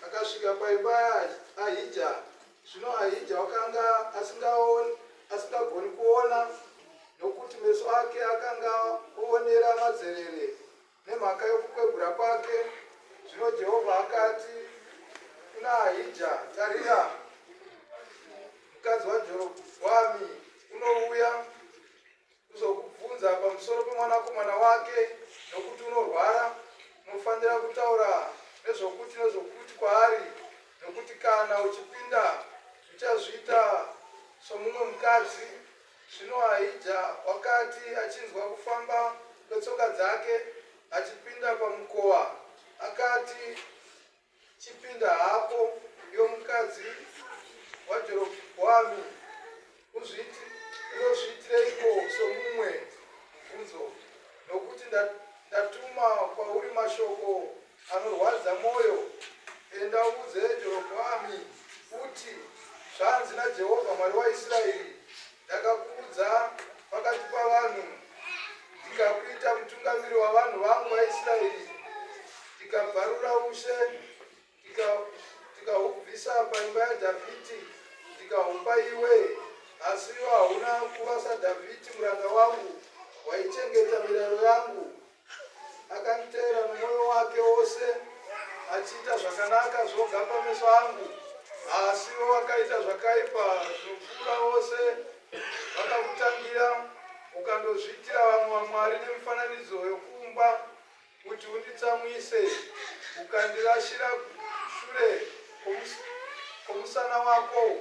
akasvika paimba yaAhija. Zvino Ahija wakanga asingagoni kuona nokuti meso ake akanga oonera madzerere nemhaka yokukwegura kwake. Zvino Jehovha akati kuna Ahija, tarira, mukadzi waJerobhoamu unouya kuzokubvunza pamusoro pemwanakomana wake, nokuti unorwara. Unofanira kutaura nezvokuti kwaari, nokuti kana uchipinda uchazviita somumwe mukadzi. Zvino Ahija wakati achinzwa kufamba kwetsoka dzake achipinda pamukova, akati, chipinda hapo, iwe mukadzi waJerobhoamu, unozviitireiko somumwe mubvunzo? Nokuti ndatuma kwauri mashoko anorwadza mwoyo. Enda udze Jerobhoamu uti, zvanzi naJehovha Mwari waIsraeri, ndakakuudza pakati pavanhu, ndikakuita mutungamiri wavanhu vangu vaIsraeri, ndikabvarura ushe, ndikahubvisa paimba yaDhavhidhi, ndikahupa iwe. Asi iwe hauna kuva saDhavhidhi muranda wangu, waichengeta mirayiro yangu. Akanditeera nomwoyo wake wose, achiita zvakanaka zvoga pameso angu. Asi iwe wakaita zvakaipa zvinopfuura vose vakakutangira, ukandozviitira vamwe vamwari nemifananidzo yokuumba kuti unditsamwise, ukandirashira shure kwomusana wako.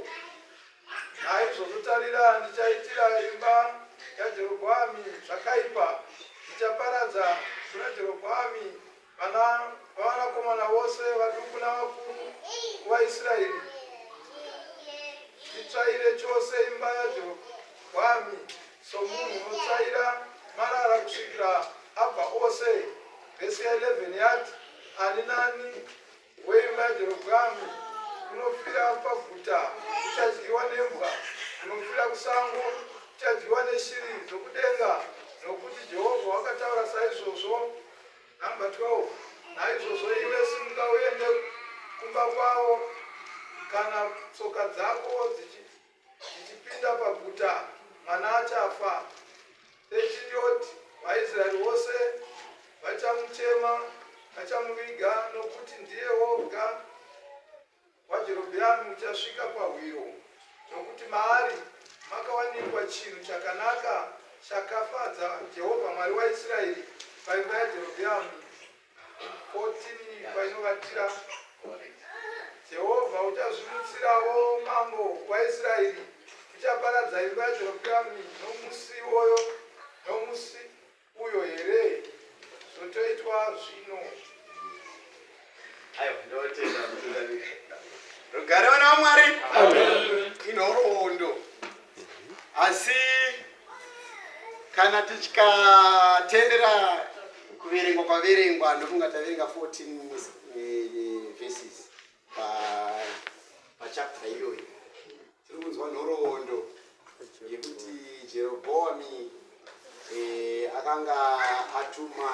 Naizvozvo tarira, ndichaitira imba yaJerobhoamu zvakaipa. Ndichaparadza kuna Jerobhoamu vanakomana vose vaduku navakuru vaIsraeri. Nditsvaire chose imba yaJerobhoamu somunhu unotsvaira marara kusvikira abva ose. Vhesi 11 yati, ani nani weimba yaJerobhoamu unofira paguta uchadyiwa nembwa, unofira kusango uchadyiwa neshiri dzokudenga, nokuti Jehovha wakataura saizvozvo. Namba 12. Naizvozvo iwe simuka uende kumba kwavo, kana tsoka dzako dzichipinda paguta, mwana achafa. 13 yoti, vaIsraeri vose vachamuchema, vachamuviga, nokuti ndiye woga waJerobhoamu uchasvika pahwiro, nokuti maari makawanikwa chinhu chakanaka chakafadza Jehovha Mwari waIsraeri paimba yaJerobhoamu. 14 painovatira, Jehovha uchazvimutsirawo mambo waIsraeri, uchaparadza imba yaJerobhoamu nomusi uyo here. Zvotoitwa zvino. Aiwa, ndotenda mutungamiri. Rugare vana vaMwari. Inhoroondo. Asi kana tichikatendera kuverengwa kwaverengwa, ndofunga taverenga 14 verses pachapter iyoyo. Tiri kunzwa nhoroondo yekuti Jerobhoamu akanga atuma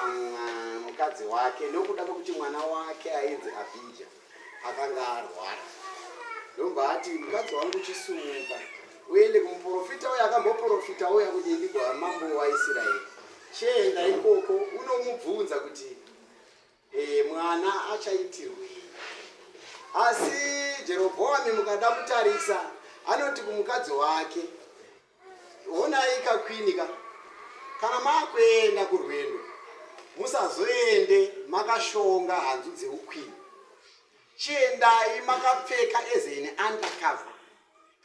mukadzi wake nokuda kwekuti mwana wake ainzi Abhija akanga arwara. Ndombati mukadzi wangu chisumuka uende kumuprofita uyo akamboprofita uya kuti ndigwa mambo waIsraeri. Chienda ikoko unomubvunza kuti mwana achaitirwei. Asi Jerobhoamu mukada kutarisa anoti kumukadzi wake, honai kakwinika, kana makuenda kurwendo musazoende makashonga hanzu dzeukwini. chiendai makapfeka ezeni undercover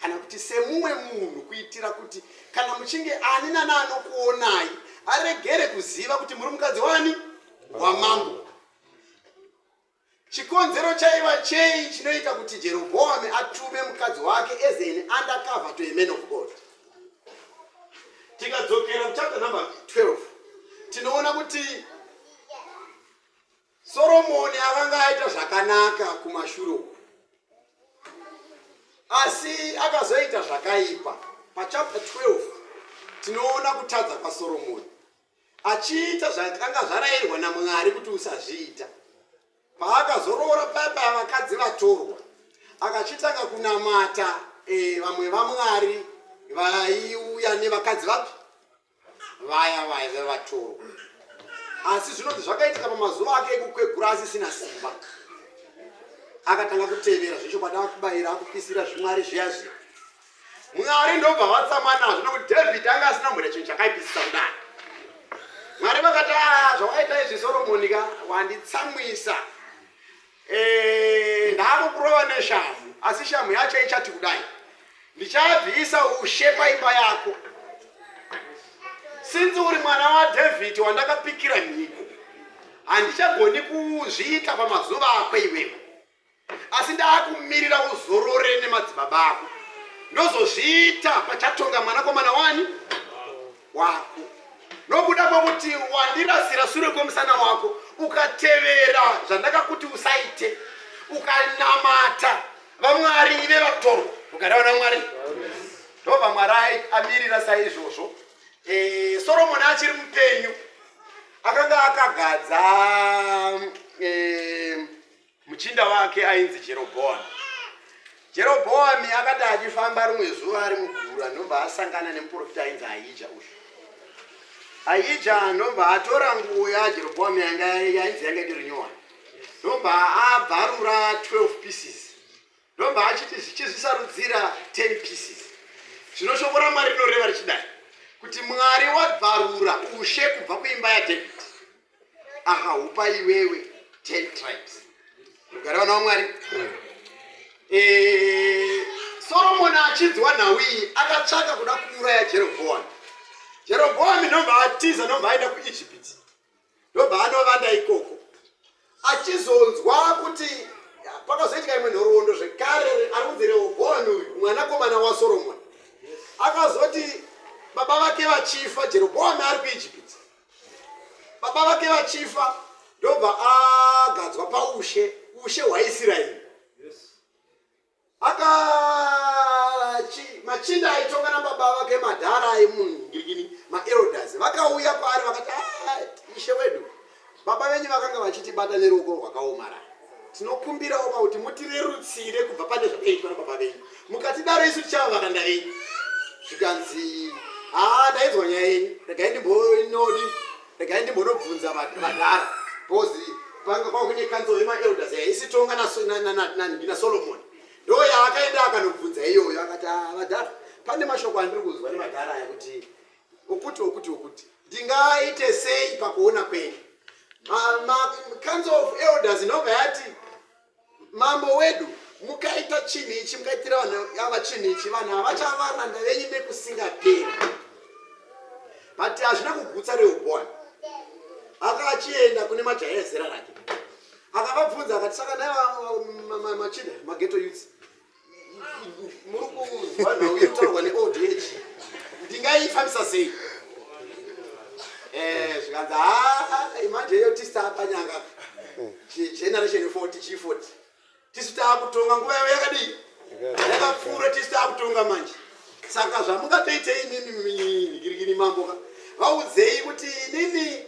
kana kuti semumwe munhu kuitira kuti kana muchinge ani nani anokuonai aregere kuziva kuti muri mukadzi wani wamambo. Chikonzero chaiva chei chinoita kuti Jerobhoamu atume mukadzi wake ezeni undercover to a man of God. Tikadzokera chapter number 12 tinoona kuti Soromoni akanga aita zvakanaka kumashure, asi akazoita zvakaipa. Pachapter 12 tinoona kutadza kwaSoromoni achiita zvakanga zvarayirwa naMwari kuti usazviita. Paakazorora papa vakadzi vatorwa akachitanga kunamata vamwe vaMwari vaiuya nevakadzi vapi vaya vatorwa. Asi zvinoti zvakaitika pamazuva ake ekukwegura asisina simba, akatanga kutevera zvechokwadi akubayira akupisira zvimwari zviya zviya. Mwari ndobva vatsama nazvo nokuti Dhavhidhi anga asina kumboita chinhu chakaipisisa kudai. Mwari vakati zvakaita izvi Soromoni wanditsamwisa, ndakukurova neshamhu, asi shamhu yacho ichati kudai, ndichabvisa ushe paimba yako. Since uri mwana waDhavhidhi wandakapikira nyika, handichagoni kuzviita pamazuva ako iwewe, asi ndakumirira uzorore nemadzibaba ako, ndozozviita pachatonga mwanakomana wani wako. Nokuda kwokuti wandirasira shure kwemusana wako, ukatevera zvandakakuti usaite, ukanamata vamwari ive vatorwa, ukadaona Mwari ndobva Mwari amirira saizvozvo. Soromoni achiri mupenyu akanga akagadza muchinda wake ainzi Jerobhoamu. Jerobhoamu akati achifamba rimwe zuva ari mugura ndobva asangana nemuprofita ainzi Ahija. Ahija ndobva atora nguo yaJerobhoamu yainzi yanga iri nyowani, ndobva abvarura 12 pieces, ndobva achiti zvichizvisarudzira 10 pieces. Zvino shoko raMwari rinoreva richidai kuti Mwari wabvarura ushe kubva kuimba yaDhavhidhi akahupa iwewe 10 tribes. Ugaraona waMwari. Soromoni achinzwa nhau iyi akatsvaka kuda kuuraya Jerobhoamu. Jerobhoamu ndobva atiza, ndobva aenda kuIjipiti, ndobva anovanda ikoko. Achizonzwa kuti pakazoitika imwe nhoroondo zvekare anonzi Rehobhoamu mwanakomana waSoromoni akazoti baba vake vachifa, Jerobhoamu ari kuIjipiti, baba vake vachifa ndobva agadzwa paushe hwaIsraeri. Machinda aitonga nababa vake madhara aimunhu maelders vakauya paari vakati ishe wedu, baba venyu vakanga vachitibata neruoko rwakaomarara, tinokumbirawo kuti mutirerutsire kubva pane zvakaitwa nababa venyu, mukatidaro isu tichava vakanda venyu. Zvikanzi ndainzwa nyaya yenyu, regai ndimbonobvunza madhara, bhozi panga kune kanzo yemaelders yaisitonga naSolomoni. Ndo yaakaenda akanobvunza iyoyo akati madhara, pane mashoko andiri kuzwa nemadhara aya kuti okuti ndingaite sei pakuona kwenyu. Council of Elders inobva yati mambo wedu mukaita chinhu ichi, mukaitira vanhu ava chinhu ichi, vanhu havachavaranda venyu nekusingaperi. But hazvina kugutsa Rehobhoamu. Akachienda kune majaya ezera rake akavabvunza akati, saka nai machinda mageto youths muri kuzwa nhau inotaurwa neold age, ndingaifambisa sei? Zvikanzi imanje iyo tisi taapanyanga generation 40 G40 tisi taakutonga nguva yavo yakadii yakapfuura, tisi taakutonga manje. Saka zvamungatoitei nini girigiri mambo vaudzei kuti nini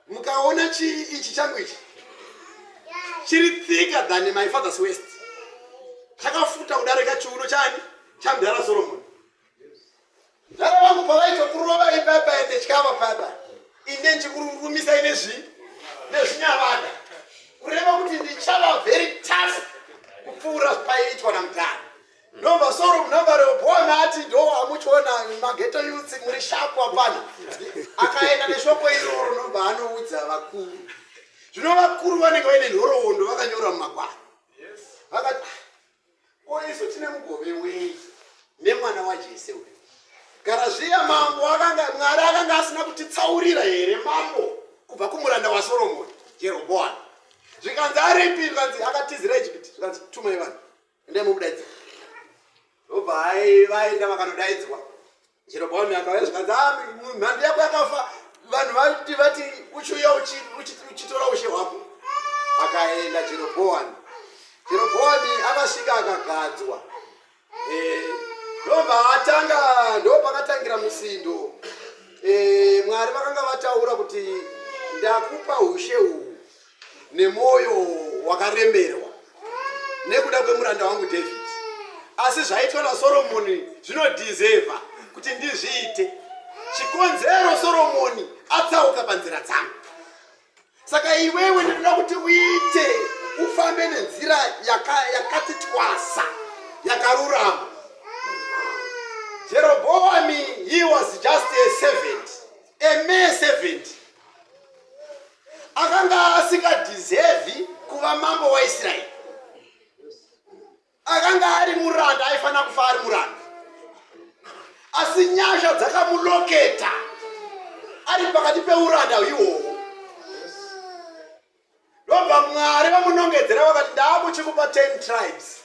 mukaona ichi changu ichi chiri thicker than my father's waist, chakafuta kudarika chiuno chani chamudhara Soromoni. Dhara vangu pavaitokurova ipapa ende chikava papa ine nchikururumisa ine nezvinyavada kureva kuti ndichava very tough kupfuura paiitwa namudhara. Nobva Rehobhoamu ati ndo amuchiona mageto youths muri shapu apana, akaenda neshoko iroro nobva anoudza vakuru. Zvino vakuru vanenge vaine nhoroondo vakanyora mumagwaro. vakati isu tine mugove wei nemwana waJese uyu. Kana zviya mambo Mwari akanga asina kutitsaurira here mambo kubva kumuranda waSoromoni Jerobhoamu. Zvikanzi aripi, zvikanzi akatizira Ijipiti, zvikanzi tumai vanhu endai mubudaidza. Ndobva vaenda vakanodaidzwa. Jerobhoamu akauya zvikanzi mhando yako yakafa, vanhu vati uchiuya uchitora ushe hwako. Akaenda Jerobhoamu akasvika akagadzwa. Ndo pakatangira musindo. Mwari vakanga vataura kuti ndakupa ushe uhu nemwoyo wakaremberwa nekuda kwemuranda wangu David. Asi zvaitwa naSoromoni zvinodhizevha kuti ndizviite. Chikonzero Soromoni atsauka panzira dzangu. Saka iwewe ndinoda kuti uite, ufambe nenzira yakati twasa, yakarurama. Jeroboam, he was just a servant, a mere servant. Akanga asingadeserve kuva mambo waIsraeri. Akanga ari muranda, aifana kufa ari muranda. Asi nyasha dzakamuloketa ari pakati peuranda ihwohwo. Ndobva Mwari vamunongedzera vakati ndaakuchikupa 10 tribes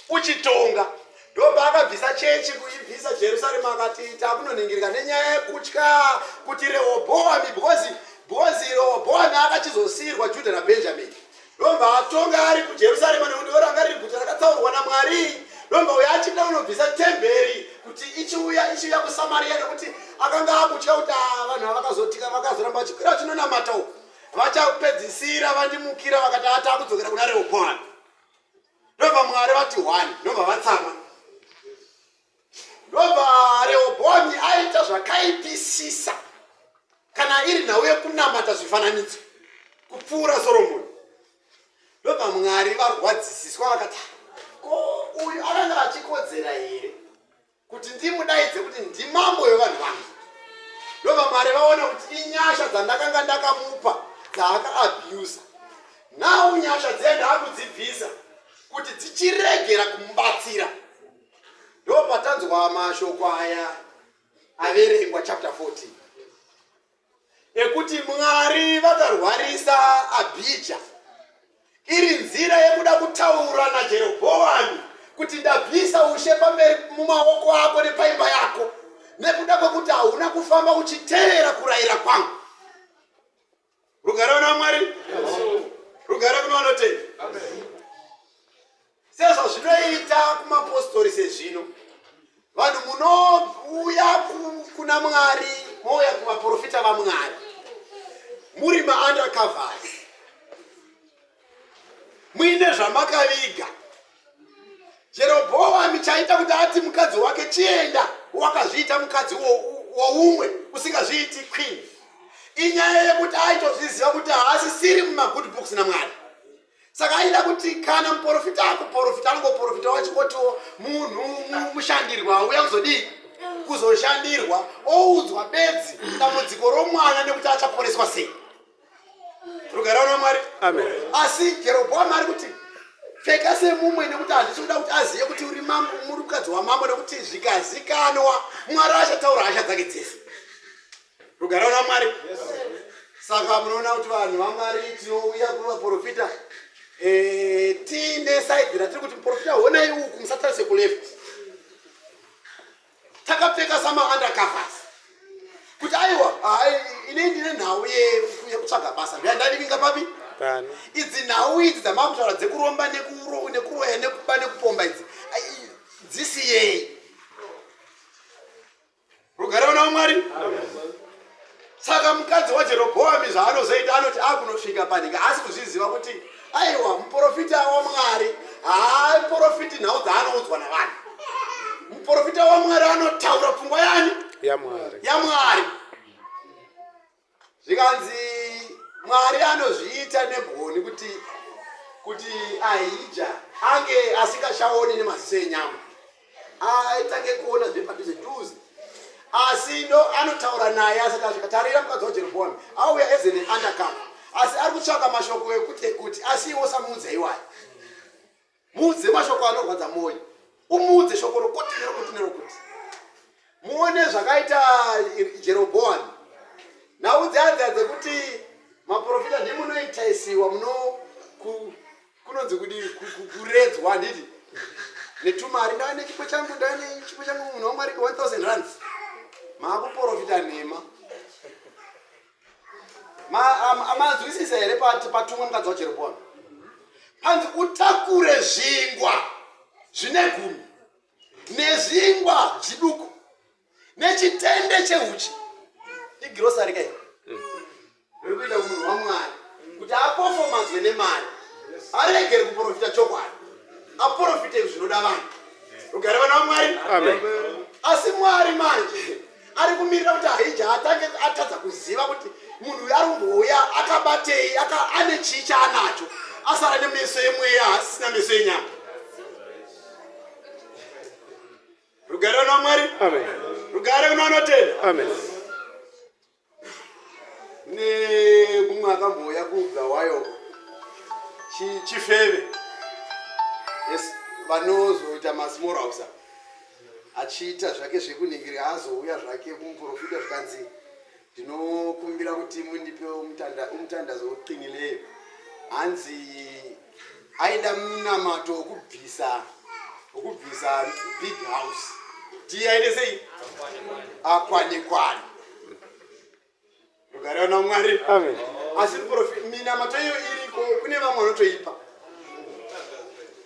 uchitonga. Ndobva akabvisa chechi kuibvisa Jerusalemu akati takunoningirika nenyaya yekutya kuti Rehobhoamu, because Rehobhoamu akachizosiyirwa Judha naBhenjamini. Ndobva atonga ari kuJerusarema nekuti oranga riri guta rakatsaurwa naMwari. Ndobva uya achida kunobvisa temberi kuti ichiuya kuSamaria nekuti akanga akutya kuti vanhu havakazotika vakazoramba vachikwira chinonamata uko vachapedzisira vandimukira vakati atakudzokera kuna Rehobhoamu. Ndobva Mwari vati 1, ndobva vatsama. Ndobva Rehobhoamu aita zvakaipisisa kana iri nhau yekunamata zvifananidzo kupfuura Soromoni. Ndobva Mwari varwadzisiswa vakati uyu akanga achikodzera here kuti ndimudaidze kuti ndimambo wevanhu vangu. Ndobva Mwari vaona kuti inyasha dzandakanga ndakamupa dzaakaabhusa. Now nyasha dzenda akudzibvisa kuti dzichiregera kumubatsira. Ndobva tanzwa mashoko aya averengwa chapter 14 ekuti Mwari vakarwarisa Abhija iri nzira yekuda kutaura naJerobhoamu kuti ndabvisa ushe pamberi mumaoko ako nepaimba yako nekuda kwekuti hauna kufamba uchiteerera kurayira kwangu. Rugare kuna Mwari, rugare kuna vanotenda. Sezvo zvinoita kumapostori sezvino, vanhu munouya kuna Mwari, mouya kuvaprofita vaMwari, muri maundercovers, muine zvamakaviga. Jerobhoamu chaita kuti ati mukadzi wake chienda, wakazviita mukadzi woumwe usingazviiti queen. Inyaya yekuti aitozviziva kuti haasisiri mumagood books naMwari. Saka aida kuti kana muprofita akuprofita anongoprofita wachikotiwo munhu mushandirwa uya kuzoshandirwa oudzwa bedzi dambudziko romwana nekuti achaporeswa sei. Rugare kuna Mwari. Amen. Asi Jerobhoamu ari kuti pfeka semumwe nekuti handisi kuda kuti azive kuti uri mambo, muri mukadzi wamambo, nekuti zvikazikanwa Mwari achataura hasha dzake dzese. Rugare kuna Mwari. Saka munoona kuti vanhu vaMwari tinouya kuvaprofita tiine side ratiri kuti muprofita honai uku musatarise kuleft. Takapfeka samaundercovers kuti aiwa ine ndine nhau yekutsvaga basa ndandadivinga papi. Idzi nhau idzi dzamamutaura dzekuromba nekuroya nekuba nekupomba idzi dzisiyei. Rugare kuna Mwari. Saka mukadzi waJerobhoamu zvaanozoita anoti akunosvika panika asi kuzviziva kuti aiwa muprofita waMwari haaprofiti nhau dzaanoudzwa navanhu. Muprofita waMwari anotaura pfungwa yani? yaMwari. Zvikanzi Mwari anozviita negoni kuti Ahija ange asingashaoni nemaziso enyama, aitange kuona zvepadhuze dhuze. Asi ndo anotaura naye asati asvika. Tarira mukadzi waJerobhoamu auya as an undercover, asi ari kutsvaka mashoko ekuti asiwo samuudza iwayo. muudze mashoko anorwadza mwoyo, umuudze shoko rokuti nerokuti nerokuti. Muone zvakaita Jerobhoamu. Naudze adze kuti maprofita ndimunoitaisiwa muno kunonzi kudi kuredzwa nditi netumari ndane chipo changu munhu wamwari 1000 rands. Maakuprofita nhema. Amanzwisisa here patumwe mukadzi waJerobhoamu. Panzi utakure zvingwa zvine 10 nezvingwa zviduku nechitende cheuchi. Igrosari kai rikuita munhu wamwari kuti aperformance nemari aregere kuprofita chokwadi, aprofite zvinoda vanhu. Rugare vana vamwari. Asi Mwari manje ari kumirira kuti haija atange atadza kuziva kuti munhu uyu ari kumbouya akabatei ane chii chaanacho asara nemeso emweya asina meso enyama. Rugare vana vamwari. Rugare kunoanotenda. Nekumwe akambouya kubva wayo chifeve vanozoita masmall house achiita zvake zvekuningira azouya zvake kumuprofita zvikanzi ndinokumbira kuti mundipewo umutandazo wokuqinileyo. Hanzi aida munamato wokubvisa big house ti aide sei akwane. Rugare vana Mwari. Asi minamato iyo iriko kune vamwe vanotoipa.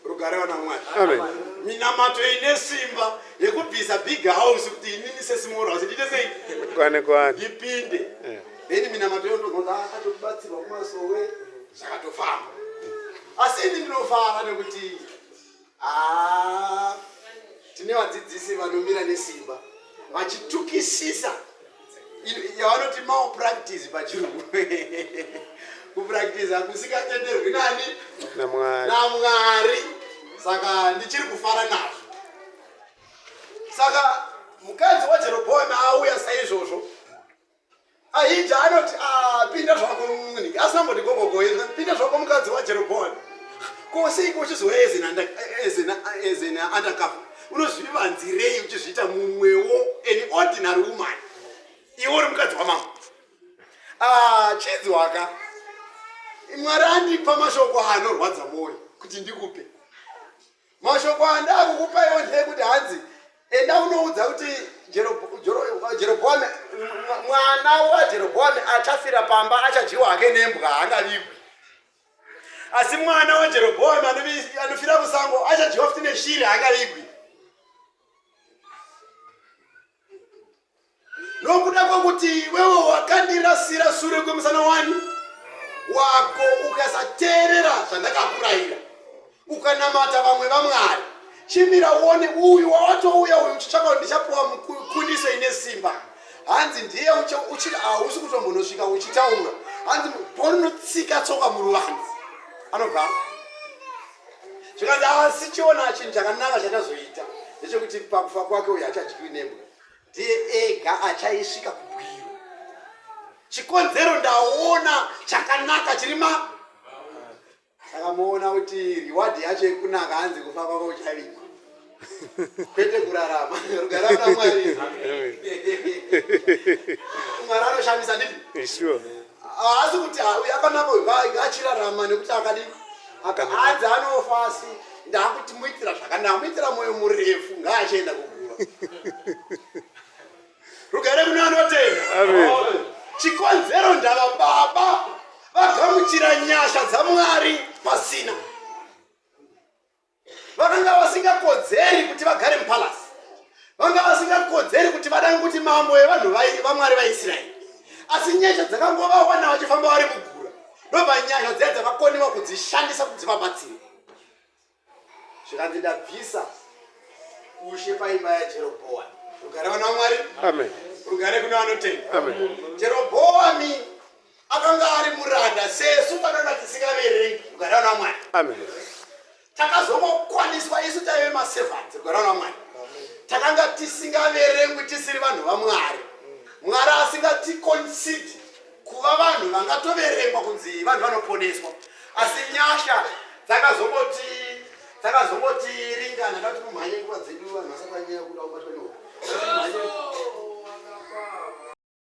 Rugare vana Mwari. Minamato ine simba yekubvisa big house kuti inini small house ndite sei kwane ipinde. Then minamato iyo ndogonza akatobatsirwa kumasowe zvakatofamba. Asi ini ndinofara nekuti tine vadzidzisi vanomira nesimba vachitukisisa yavanoti malpractice pachirungu. Kupractice akusingatenderwi nani naMwari. Saka ndichiri kufara nazvo. Saka mukadzi waJerobhoamu auya saizvozvo ahija anoti pinda zvako munhu asina mboti gogogoyezva pinda zvako mukadzi waJerobhoamu. Kosei uchizouya ezena undercover unozvivanzirei uchizviita mumwewo an ordinary woman iwe uri mukadzi wamambo. Chidzi waka Mwari andipa mashoko anorwadza mwoyo kuti ndikupe. Mashoko andakukupa iwo ndekuti hanzi enda unoudza kuti Jerobhoamu mwana waJerobhoamu achafira pamba achadyiwa hake nembwa haangavigwi. Asi mwana waJerobhoamu anofira musango achadyiwa futi neshiri haangavigwi. Nokuda kwokuti wewe wakandirasira sure kwemusana wani wako ukasateerera zvandakakurayira ukanamata vamwe vaMwari chimira uone uyu wawatouya uyu chichaka ndichapuwa mukundiso ine simba. Hanzi ndiye hausi kutombonosvika uchitaura. Hanzi paunotsika tsoka muruvanzi anobva zvikanzi asi chiona chinhu chakanaka chatazoita ndechekuti pakufa kwake uyu achadyiwi nembwa ndiye ega achaisvika kubwiro. Chikonzero ndaona chakanaka chirima. Saka muona kuti reward yacho ikunaka hanzi kufa kwako uchavigwa kwete kurarama. Rugare vana Mwari. Mwari anoshamisa nditi Sure. asi kuti yakanaka achirarama nekuti akadii hanzi anofa. Asi ndakuti muitira zvakanaka muitira mwoyo murefu ngaachienda kuguva. Rugare kuno anotenda. Chikonzero ndava baba vagamuchira nyasha dzaMwari Pasina. Vakanga vasingakodzeri kuti vagare mupalasi. Vanga vasingakodzeri kuti vadange kuti mambo evanhu vaMwari vaIsraeri. Asi nyasha dzakangovawana vachifamba vari mugura. Ndobva nyasha dziya dzavakoniwa kudzishandisa kudzivabatsira. Zvikanzi ndabvisa ushe paimba yaJerobhoamu. Rugare vana Mwari. Rugare kuno anotenda. Jerobhoamu akanga ari muranda sesu panoda tisingaverengi. Rugare vana Mwari. Takazongokwaniswa isu taive maservants. Rugare vana Mwari. Takanga tisingaverengwi tisiri vanhu vaMwari. Mwari asingaticonsider kuva vanhu vangatoverengwa kunzi vanhu vanoponeswa. Asi nyasha takazongoti ringana ngati kumhanye nguva dzedu vanhu vasapanyaya kuda kubatwa nehope